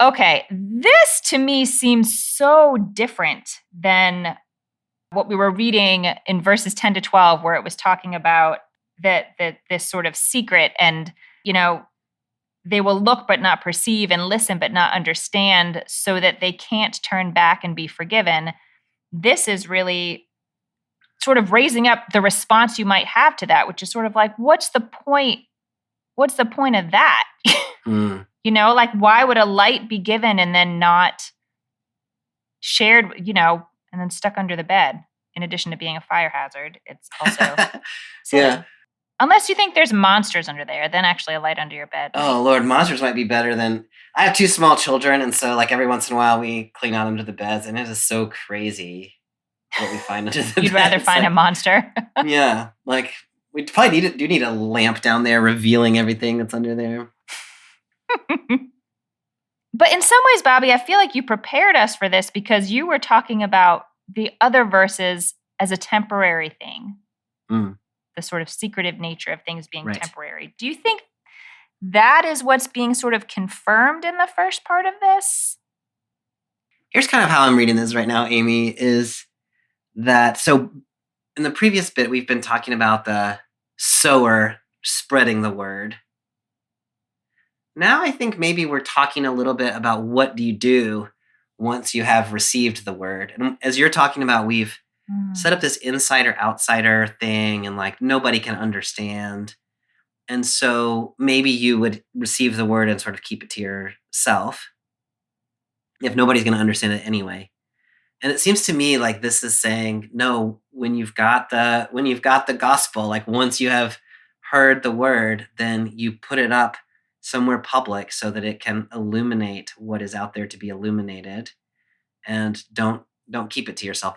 Okay, this to me seems so different than what we were reading in verses 10 to 12, where it was talking about this sort of secret and, they will look but not perceive and listen but not understand, so that they can't turn back and be forgiven. This is really sort of raising up the response you might have to that, which is sort of like, what's the point? What's the point of that? Like, why would a light be given and then not shared, and then stuck under the bed? In addition to being a fire hazard, it's also silly. Unless you think there's monsters under there, then actually a light under your bed. Oh, Lord, monsters might be better than... I have 2 small children, and so like every once in a while we clean out under the beds, and it is so crazy what we find under the beds. You'd rather find a monster? Yeah, like we probably do need a lamp down there revealing everything that's under there. But in some ways, Bobby, I feel like you prepared us for this because you were talking about the other verses as a temporary thing. The sort of secretive nature of things being temporary. Do you think that is what's being sort of confirmed in the first part of this? Here's kind of how I'm reading this right now, Amy, is that, so in the previous bit, we've been talking about the sower spreading the word. Now I think maybe we're talking a little bit about what do you do once you have received the word. And as you're talking about, we've set up this insider-outsider thing, and like nobody can understand. And so maybe you would receive the word and sort of keep it to yourself if nobody's going to understand it anyway. And it seems to me like this is saying, no, when you've got the gospel, like once you have heard the word, then you put it up somewhere public so that it can illuminate what is out there to be illuminated, and don't keep it to yourself.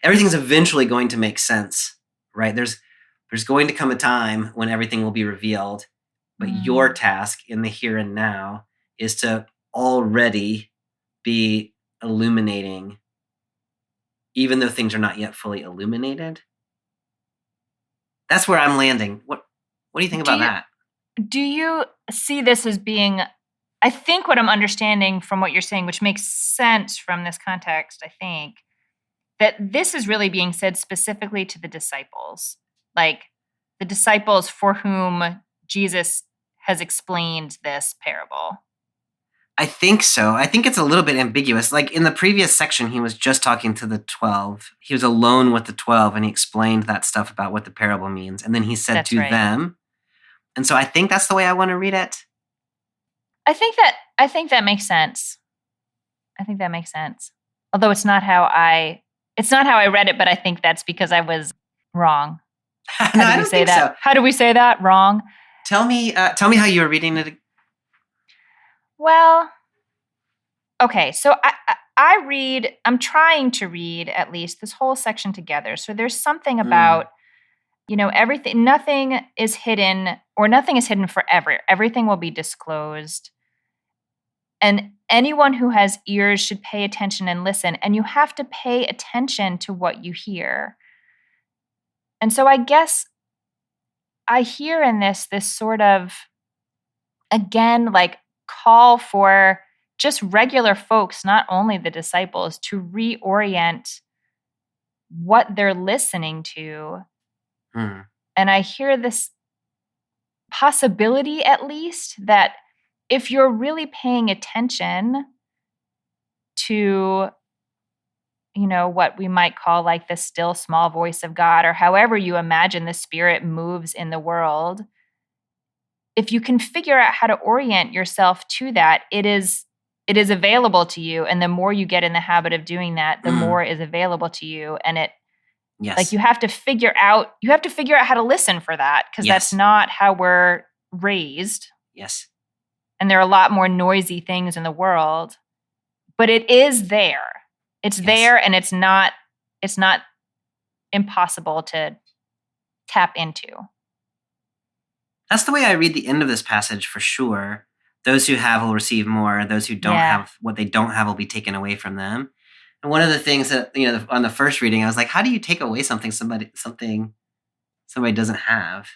Everything's eventually going to make sense, right? There's going to come a time when everything will be revealed, but your task in the here and now is to already be illuminating, even though things are not yet fully illuminated. That's where I'm landing. What do you think about that? Do you see this as being, I think what I'm understanding from what you're saying, which makes sense from this context, I think, that this is really being said specifically to the disciples, like the disciples for whom Jesus has explained this parable. I think so. I think it's a little bit ambiguous. Like in the previous section, he was just talking to the 12. He was alone with the 12, and he explained that stuff about what the parable means. And then he said That's to right. them. And so I think that's the way I want to read it. I think that makes sense. I think that makes sense. Although it's not how I read it, but I think that's because I was wrong. No, I don't think so. How do we say that? Wrong? Tell me how you were reading it. Well, okay, so I'm trying to read at least this whole section together. So there's something about, everything, nothing is hidden forever. Everything will be disclosed. And anyone who has ears should pay attention and listen. And you have to pay attention to what you hear. And so I guess I hear in this sort of, again, like, call for just regular folks, not only the disciples, to reorient what they're listening to. And I hear this possibility, at least, that if you're really paying attention to, what we might call like the still small voice of God, or however you imagine the Spirit moves in the world, if you can figure out how to orient yourself to that, it is available to you. And the more you get in the habit of doing that, the more is available to you. And like you have to figure out how to listen for that, because that's not how we're raised. Yes. And there are a lot more noisy things in the world, but it is there. It's there, and it's not impossible to tap into. That's the way I read the end of this passage for sure. Those who have will receive more. Those who don't have, what they don't have will be taken away from them. And one of the things that, on the first reading, I was like, how do you take away something somebody doesn't have?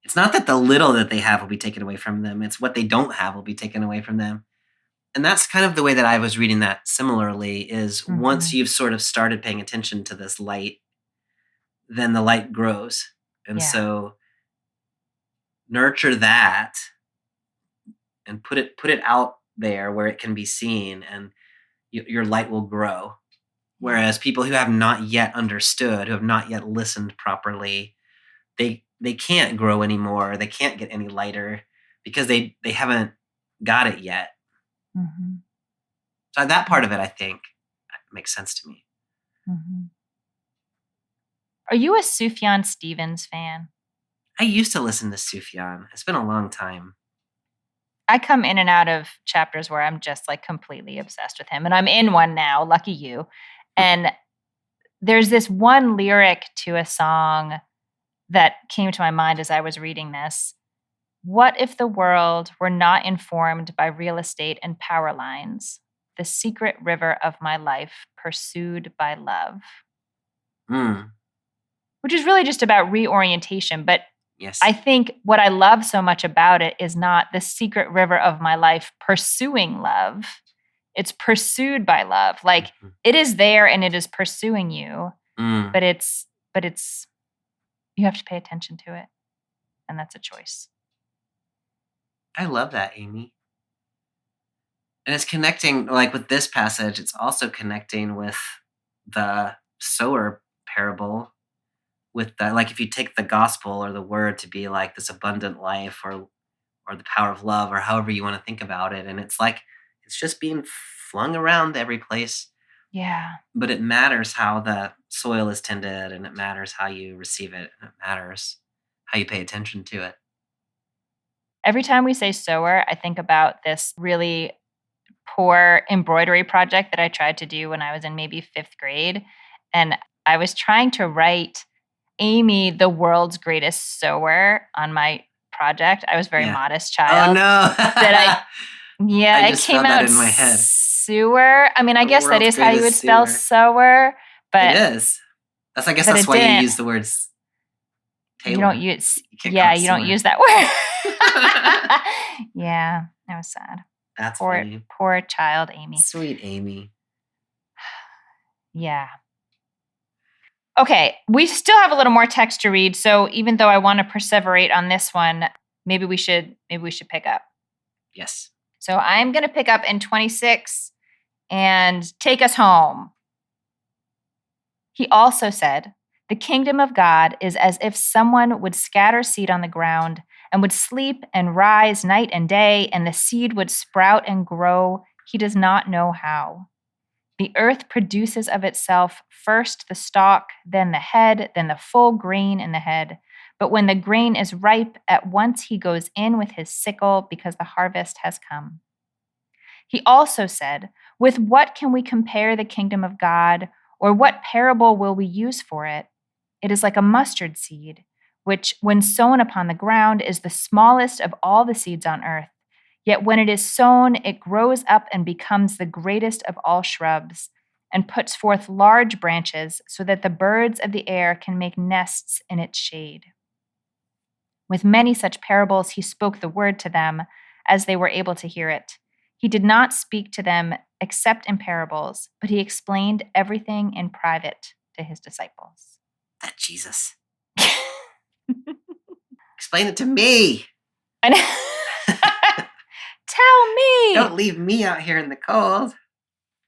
It's not that the little that they have will be taken away from them. It's what they don't have will be taken away from them. And that's kind of the way that I was reading that similarly, is once you've sort of started paying attention to this light, then the light grows. And so nurture that and put it out there where it can be seen, and your light will grow. Whereas people who have not yet understood, who have not yet listened properly, they can't grow anymore. They can't get any lighter because they haven't got it yet. So that part of it, I think, makes sense to me. Are you a Sufjan Stevens fan? I used to listen to Sufjan. It's been a long time. I come in and out of chapters where I'm just like completely obsessed with him. And I'm in one now, lucky you. And there's this one lyric to a song that came to my mind as I was reading this. What if the world were not informed by real estate and power lines, the secret river of my life pursued by love? Which is really just about reorientation. But I think what I love so much about it is not the secret river of my life pursuing love. It's pursued by love. Like it is there and it is pursuing you, but it's you have to pay attention to it. And that's a choice. I love that, Amy. And it's connecting, like with this passage, it's also connecting with the sower parable. With that, like if you take the gospel or the word to be like this abundant life or the power of love, or however you want to think about it, and it's like it's just being flung around every place. Yeah. But it matters how the soil is tended, and it matters how you receive it, and it matters how you pay attention to it. Every time we say sower, I think about this really poor embroidery project that I tried to do when I was in maybe 5th grade. And I was trying to write Amy, the world's greatest sewer, on my project. I was a very Yeah. modest Oh child. no! Yeah, I it just came felt that out in my head. sewer. I mean, I The guess that world's is how you would greatest spell sewer. sower, but It is. I guess but that's it why you didn't. use the words You Taylor. don't use, You can't yeah, call it you don't sewer. use that word. Yeah, that was sad. That's Poor, funny. poor child Amy. Sweet Amy. Yeah. Okay, we still have a little more text to read, so even though I want to perseverate on this one, maybe we should pick up. Yes. So I'm going to pick up in 26 and take us home. He also said, "The kingdom of God is as if someone would scatter seed on the ground and would sleep and rise night and day, and the seed would sprout and grow. He does not know how. The earth produces of itself first the stalk, then the head, then the full grain in the head. But when the grain is ripe, at once he goes in with his sickle because the harvest has come." He also said, "With what can we compare the kingdom of God, or what parable will we use for it? It is like a mustard seed, which, when sown upon the ground, is the smallest of all the seeds on earth. Yet when it is sown, it grows up and becomes the greatest of all shrubs, and puts forth large branches so that the birds of the air can make nests in its shade." With many such parables, he spoke the word to them as they were able to hear it. He did not speak to them except in parables, but he explained everything in private to his disciples. That Jesus. Explain it to me. Tell me. Don't leave me out here in the cold.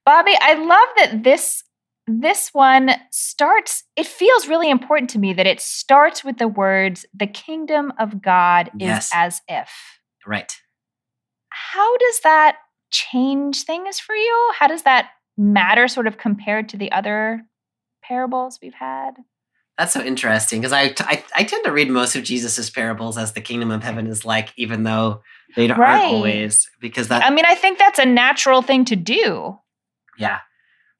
Bobby, I love that this one starts, it feels really important to me that it starts with the words, "The kingdom of God Yes. is as if." Right. How does that change things for you? How does that matter sort of compared to the other parables we've had? That's so interesting because I tend to read most of Jesus's parables as the kingdom of heaven is like, even though they aren't Right. always, because that. I mean, I think that's a natural thing to do. Yeah.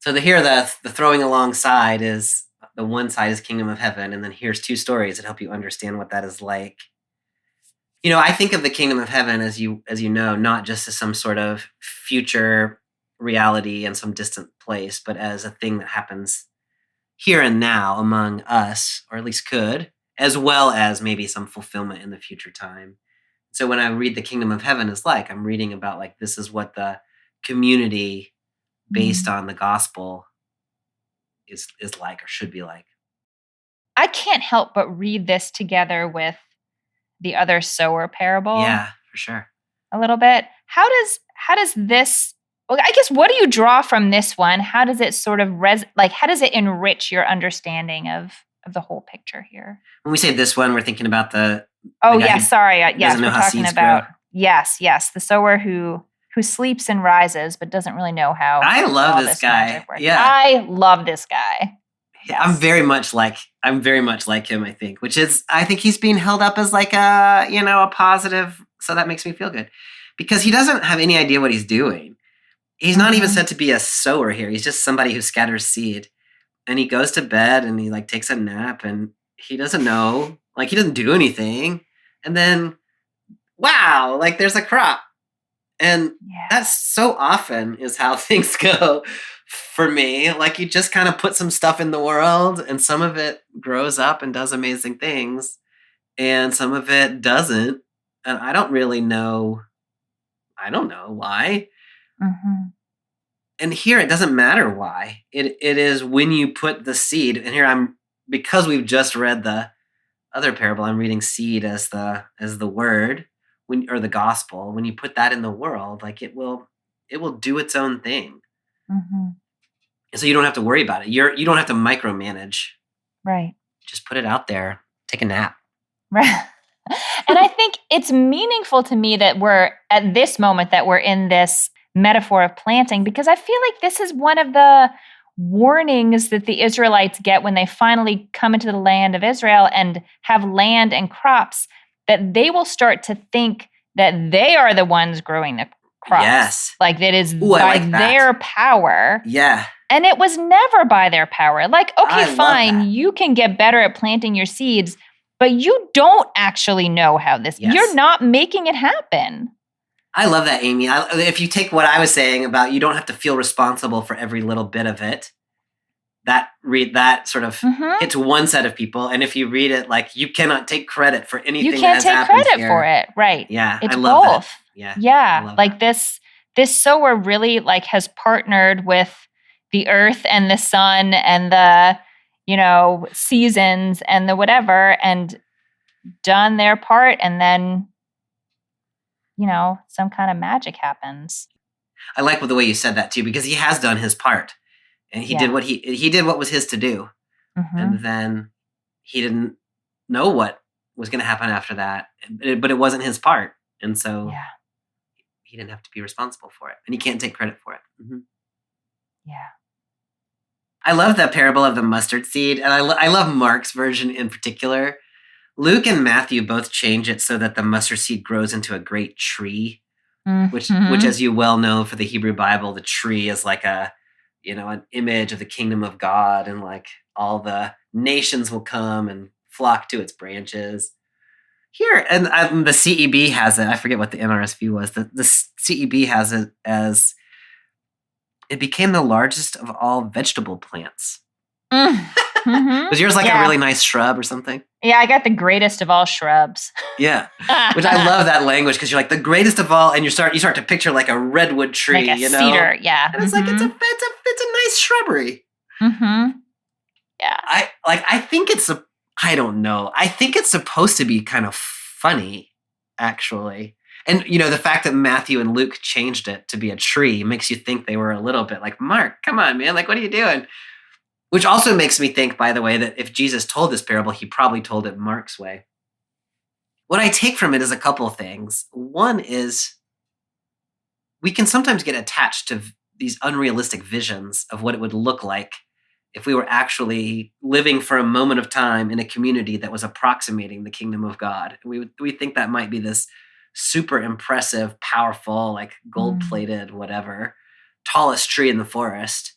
So here the throwing alongside is the one side is kingdom of heaven, and then here's 2 stories that help you understand what that is like. You know, I think of the kingdom of heaven as you know, not just as some sort of future reality in some distant place, but as a thing that happens here and now among us, or at least could, as well as maybe some fulfillment in the future time. So when I read the kingdom of heaven is like, I'm reading about like, this is what the community based on the gospel is like, or should be like. I can't help but read this together with the other sower parable. Yeah, for sure. A little bit. How does this, well, I guess, what do you draw from this one? How does it sort of how does it enrich your understanding of the whole picture here? When we say this one, we're thinking about the Oh, guy yes, who sorry. Yes, doesn't know we're how talking seeds about grow. yes, the sower who sleeps and rises but doesn't really know how. I love all this magic guy. works. Yeah. I love this guy. Yes. I'm very much like him, I think, which is, I think he's being held up as like a positive. So that makes me feel good because he doesn't have any idea what he's doing. He's not even said to be a sower here. He's just somebody who scatters seed, and he goes to bed and he like takes a nap and he doesn't know, like he doesn't do anything. And then, wow, like there's a crop. And that's so often is how things go for me. Like you just kind of put some stuff in the world and some of it grows up and does amazing things and some of it doesn't. And I don't really know. I don't know why. Mm-hmm. And here it doesn't matter why. It is when you put the seed, and here because we've just read the other parable, I'm reading seed as the word, or the gospel. When you put that in the world, like it will do its own thing. Mm-hmm. And so you don't have to worry about it. You don't have to micromanage. Right. Just put it out there. Take a nap. Right. And I think it's meaningful to me that we're at this moment that we're in this metaphor of planting, because I feel like this is one of the warnings that the Israelites get when they finally come into the land of Israel and have land and crops, that they will start to think that they are the ones growing the crops. Yes. Like that is Ooh, I by like that. their power. Yeah. And it was never by their power. Like, I okay, love fine, that. you can get better at planting your seeds, but you don't actually know how this, Yes. you're not making it happen. I love that, Amy. If you take what I was saying about you don't have to feel responsible for every little bit of it, that sort of hits one set of people. And if you read it, like you cannot take credit for anything You that can't has take happened credit here. for it, right? Yeah, It's I love both. that. Yeah, Yeah, like this sower really like has partnered with the earth and the sun and the, seasons and the whatever, and done their part, and then, some kind of magic happens. I like the way you said that too, because he has done his part, and he did what he did what was his to do, and then he didn't know what was going to happen after that, but it wasn't his part, and so he didn't have to be responsible for it, and he can't take credit for it. Yeah. I love that parable of the mustard seed, and I love Mark's version in particular. Luke and Matthew both change it so that the mustard seed grows into a great tree, which, as you well know, for the Hebrew Bible, the tree is like an image of the kingdom of God, and like all the nations will come and flock to its branches. Here, and the CEB has it. I forget what the NRSV was. The CEB has it as it became the largest of all vegetable plants. Was yours like a really nice shrub or something? Yeah, I got the greatest of all shrubs. Yeah, which I love that language, because you're like the greatest of all, and you start to picture like a redwood tree, like a cedar, yeah. And it's like it's a nice shrubbery. Yeah, I think it's I don't know. I think it's supposed to be kind of funny, actually. And, the fact that Matthew and Luke changed it to be a tree makes you think they were a little bit like, Mark, come on, man. Like, what are you doing? Which also makes me think, by the way, that if Jesus told this parable, he probably told it Mark's way. What I take from it is a couple of things. One is we can sometimes get attached to these unrealistic visions of what it would look like if we were actually living for a moment of time in a community that was approximating the kingdom of God. We think that might be this super impressive, powerful, like gold-plated, whatever, tallest tree in the forest.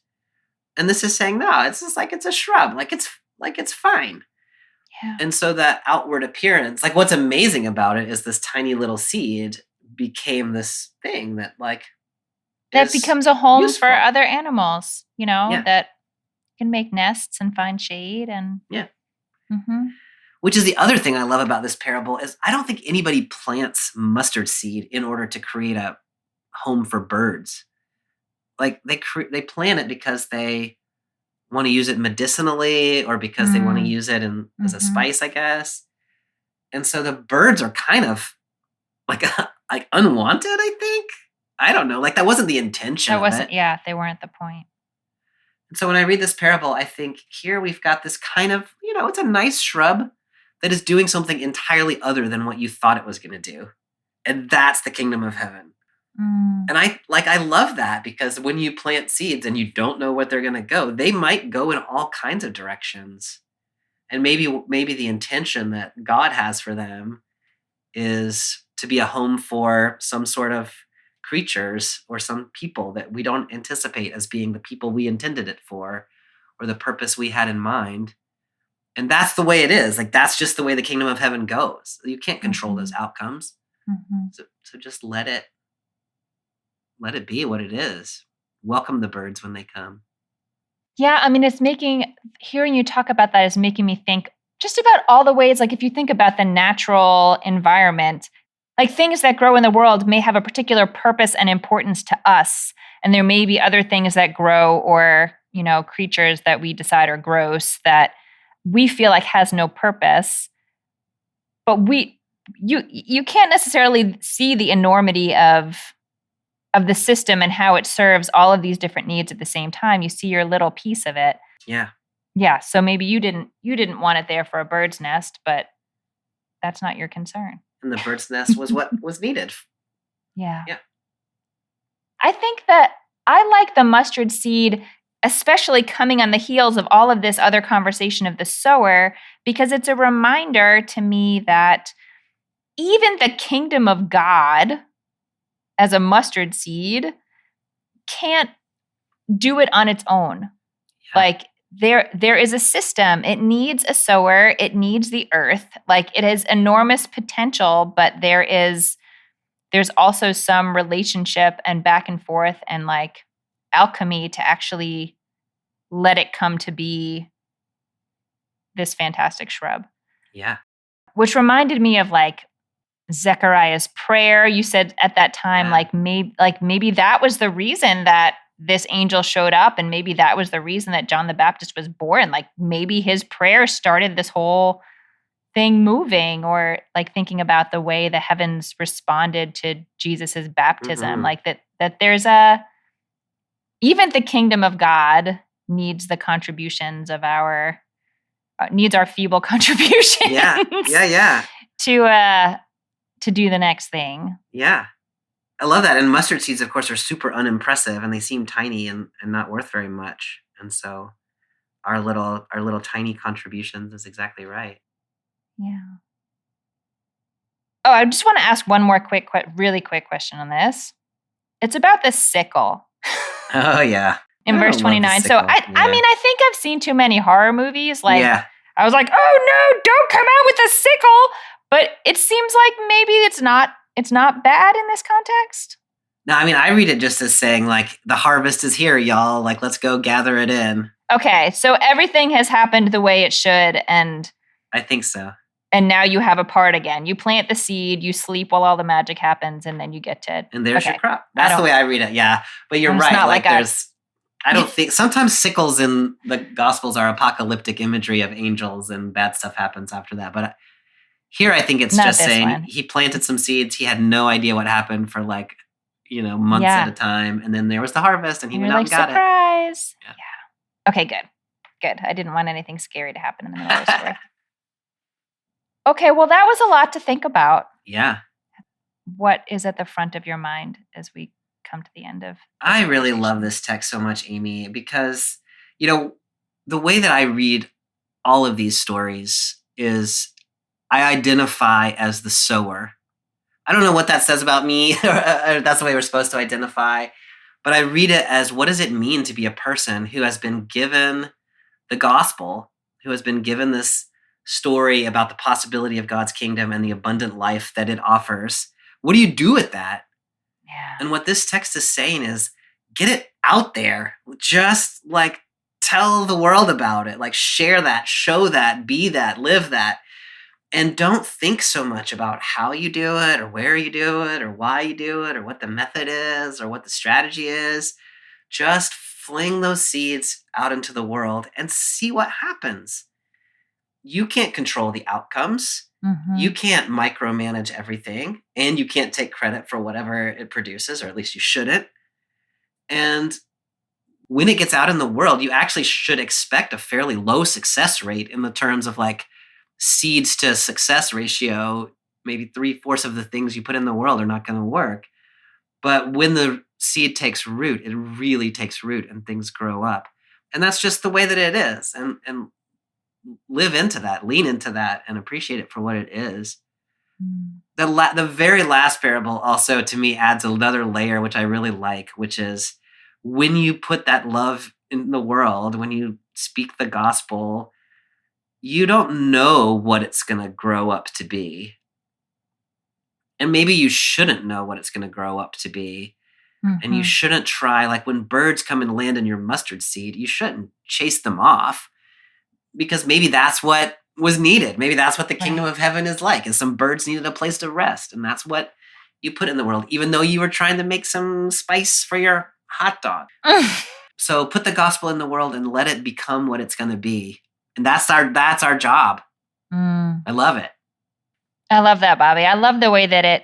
And this is saying, no, it's just like it's a shrub, like it's fine. Yeah. And so that outward appearance, like what's amazing about it is this tiny little seed became this thing that that becomes a home useful for other animals, that can make nests and find shade and Which is the other thing I love about this parable is I don't think anybody plants mustard seed in order to create a home for birds. Like they plant it because they want to use it medicinally, or because they want to use it as a spice, I guess. And so the birds are kind of like unwanted, I think. I don't know. Like that wasn't the intention. That wasn't. Yeah, they weren't the point. And so when I read this parable, I think here we've got this kind of, it's a nice shrub that is doing something entirely other than what you thought it was going to do. And that's the kingdom of heaven. And I love that, because when you plant seeds and you don't know what they're going to go, they might go in all kinds of directions. And maybe the intention that God has for them is to be a home for some sort of creatures or some people that we don't anticipate as being the people we intended it for, or the purpose we had in mind. And that's the way it is. Like, that's just the way the kingdom of heaven goes. You can't control those outcomes. So just let it be what it is. Welcome the birds when they come. Yeah, I mean, hearing you talk about that is making me think just about all the ways, like if you think about the natural environment, like things that grow in the world may have a particular purpose and importance to us. And there may be other things that grow, or, creatures that we decide are gross that we feel like has no purpose. But you can't necessarily see the enormity of the system and how it serves all of these different needs at the same time. You see your little piece of it. Yeah. Yeah. So maybe you didn't want it there for a bird's nest, but that's not your concern. And the bird's nest was what was needed. Yeah. Yeah. I think that I like the mustard seed especially coming on the heels of all of this other conversation of the sower, because it's a reminder to me that even the kingdom of God as a mustard seed can't do it on its own. Yeah. Like there is a system. It needs a sower. It needs the earth. Like it has enormous potential, but there's also some relationship and back and forth and like alchemy to actually let it come to be this fantastic shrub. Yeah. Which reminded me of like Zechariah's prayer. You said at that time, maybe that was the reason that this angel showed up, and maybe that was the reason that John the Baptist was born. Like maybe his prayer started this whole thing moving, or like thinking about the way the heavens responded to Jesus's baptism. Like that there's even the kingdom of God needs the contributions of needs our feeble contributions. Yeah. To do the next thing. Yeah. I love that. And mustard seeds, of course, are super unimpressive, and they seem tiny and not worth very much. And so our little tiny contributions is exactly right. Yeah. Oh, I just want to ask one more really quick question on this. It's about the sickle. Oh, yeah. In verse 29. So I mean, I think I've seen too many horror movies. Like I was like, oh no, don't come out with a sickle. But it seems like maybe it's not bad in this context. No, I mean, I read it just as saying like the harvest is here, y'all. Like, let's go gather it in. Okay, so everything has happened the way it should, and I think so. And now you have a part again. You plant the seed, you sleep while all the magic happens, and then you get to... And there's your crop. That's the way I read it, yeah. But you're right. Like I don't think... Sometimes sickles in the Gospels are apocalyptic imagery of angels and bad stuff happens after that. But here I think it's just saying he planted some seeds. He had no idea what happened for like, months at a time. And then there was the harvest and he went out and got surprise. It. Yeah. Okay, good. I didn't want anything scary to happen in the middle of the story. Okay, well, that was a lot to think about. Yeah. What is at the front of your mind as we come to the end of... I really love this text so much, Amy, because, the way that I read all of these stories is I identify as the sower. I don't know what that says about me, or that's the way we're supposed to identify, but I read it as what does it mean to be a person who has been given the gospel, who has been given this story about the possibility of God's kingdom and the abundant life that it offers. What do you do with that? Yeah. And what this text is saying is get it out there. Just like tell the world about it. Like share that, show that, be that, live that. And don't think so much about how you do it or where you do it or why you do it or what the method is or what the strategy is. Just fling those seeds out into the world and see what happens. You can't control the outcomes. Mm-hmm. You can't micromanage everything, and you can't take credit for whatever it produces, or at least you shouldn't. And when it gets out in the world, you actually should expect a fairly low success rate in the terms of like seeds to success ratio. Maybe 3/4 of the things you put in the world are not going to work. But when the seed takes root, it really takes root and things grow up. And that's just the way that it is. And live into that, lean into that, and appreciate it for what it is. The very last parable also, to me, adds another layer, which I really like, which is when you put that love in the world, when you speak the gospel, you don't know what it's going to grow up to be. And maybe you shouldn't know what it's going to grow up to be. Mm-hmm. And you shouldn't try, like when birds come and land in your mustard seed, you shouldn't chase them off. Because maybe that's what was needed. Maybe that's what the kingdom of heaven is like. And some birds needed a place to rest. And that's what you put in the world, even though you were trying to make some spice for your hot dog. So put the gospel in the world and let it become what it's going to be. And that's our job. I love it. I love that, Bobby. I love the way that it,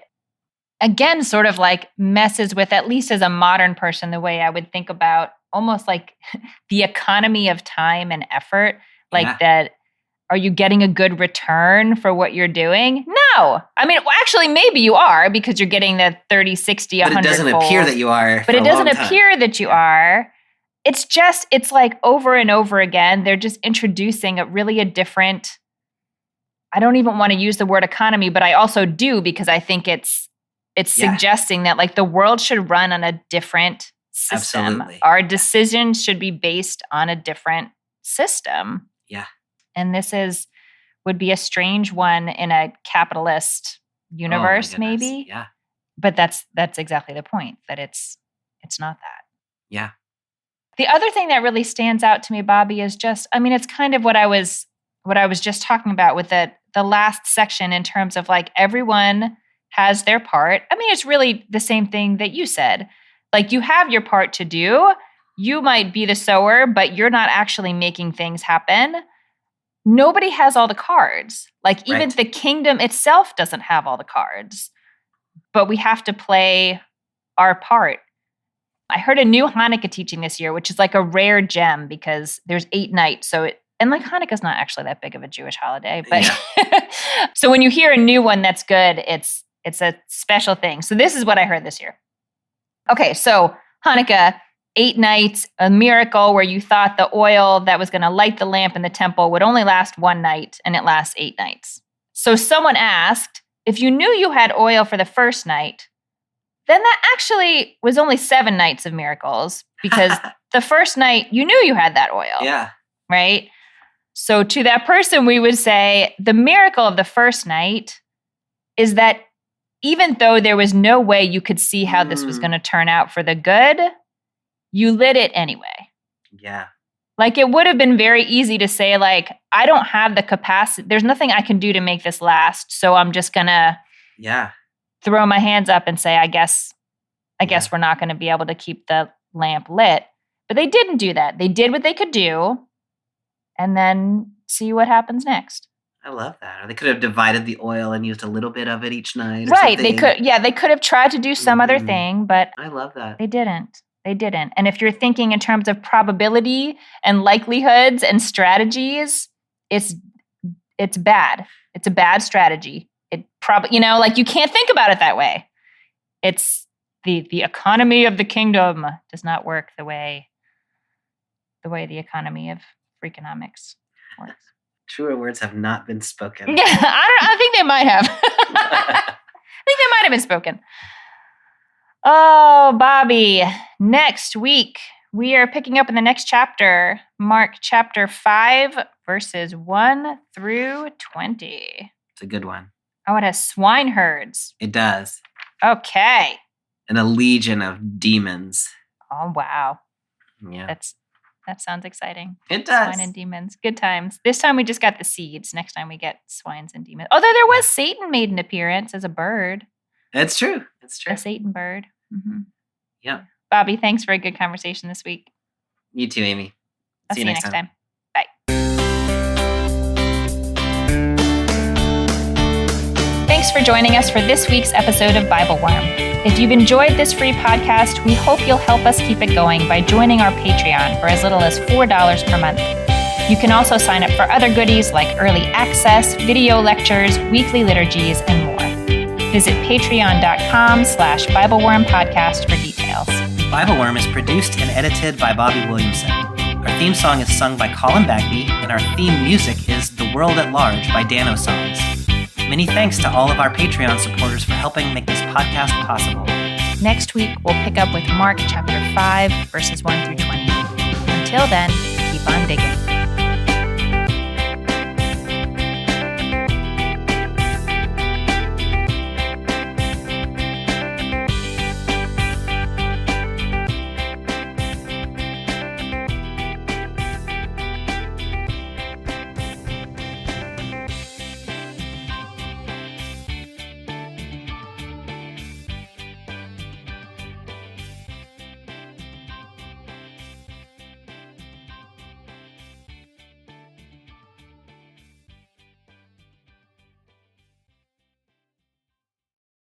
again, sort of like messes with, at least as a modern person, the way I would think about almost like the economy of time and effort. Like that, are you getting a good return for what you're doing? No. I mean, well, actually, maybe you are because you're getting the 30, 60, 100 But it doesn't appear that you are. But it doesn't appear that you are. it's like over and over again, they're just introducing a different, I don't even want to use the word economy, but I also do because I think it's suggesting that like the world should run on a different system. Absolutely. Our decisions should be based on a different system. Yeah. And this would be a strange one in a capitalist universe, maybe. Yeah. But that's exactly the point, that it's not that. Yeah. The other thing that really stands out to me, Bobby, is just, I mean, it's kind of what I was just talking about with the last section in terms of like everyone has their part. I mean, it's really the same thing that you said. Like you have your part to do. You might be the sower, but you're not actually making things happen. Nobody has all the cards. Like even the kingdom itself doesn't have all the cards, but we have to play our part. I heard a new Hanukkah teaching this year, which is like a rare gem because there's 8 nights. And like Hanukkah's not actually that big of a Jewish holiday, but so when you hear a new one that's good, it's a special thing. So this is what I heard this year. Okay, so Hanukkah, 8 nights, a miracle where you thought the oil that was going to light the lamp in the temple would only last 1 night, and it lasts 8 nights. So someone asked, if you knew you had oil for the first night, then that actually was only 7 nights of miracles because the first night you knew you had that oil. Yeah. Right? So to that person, we would say the miracle of the first night is that even though there was no way you could see how this was going to turn out for the good, you lit it anyway. Yeah. Like it would have been very easy to say like, I don't have the capacity. There's nothing I can do to make this last. So I'm just going to throw my hands up and say, I guess we're not going to be able to keep the lamp lit. But they didn't do that. They did what they could do and then see what happens next. I love that. Or they could have divided the oil and used a little bit of it each night. Right. They could have tried to do some other thing, but I love that. They didn't. And if you're thinking in terms of probability and likelihoods and strategies, it's bad. It's a bad strategy. It probably, like you can't think about it that way. It's the economy of the kingdom does not work the way the economy of Freakonomics works. Truer words have not been spoken. Yeah, I think they might have. I think they might have been spoken. Oh, Bobby. Next week, we are picking up in the next chapter, Mark chapter 5, verses 1 through 20. It's a good one. Oh, it has swine herds. It does. Okay. And a legion of demons. Oh, wow. Yeah. That sounds exciting. It does. Swine and demons. Good times. This time we just got the seeds. Next time we get swines and demons. Although there was Satan made an appearance as a bird. It's true. A Satan bird. Mm-hmm. Yeah. Bobby, thanks for a good conversation this week. You too, Amy. I'll see you next time. Bye. Thanks for joining us for this week's episode of BibleWorm. If you've enjoyed this free podcast, we hope you'll help us keep it going by joining our Patreon for as little as $4 per month. You can also sign up for other goodies like early access, video lectures, weekly liturgies, and more. Visit patreon.com/BibleWorm podcast for details. BibleWorm is produced and edited by Bobby Williamson. Our theme song is sung by Colin Bagby, and our theme music is The World at Large by Dano Songs. Many thanks to all of our Patreon supporters for helping make this podcast possible. Next week, we'll pick up with Mark chapter 5, verses 1 through 20. Until then, keep on digging.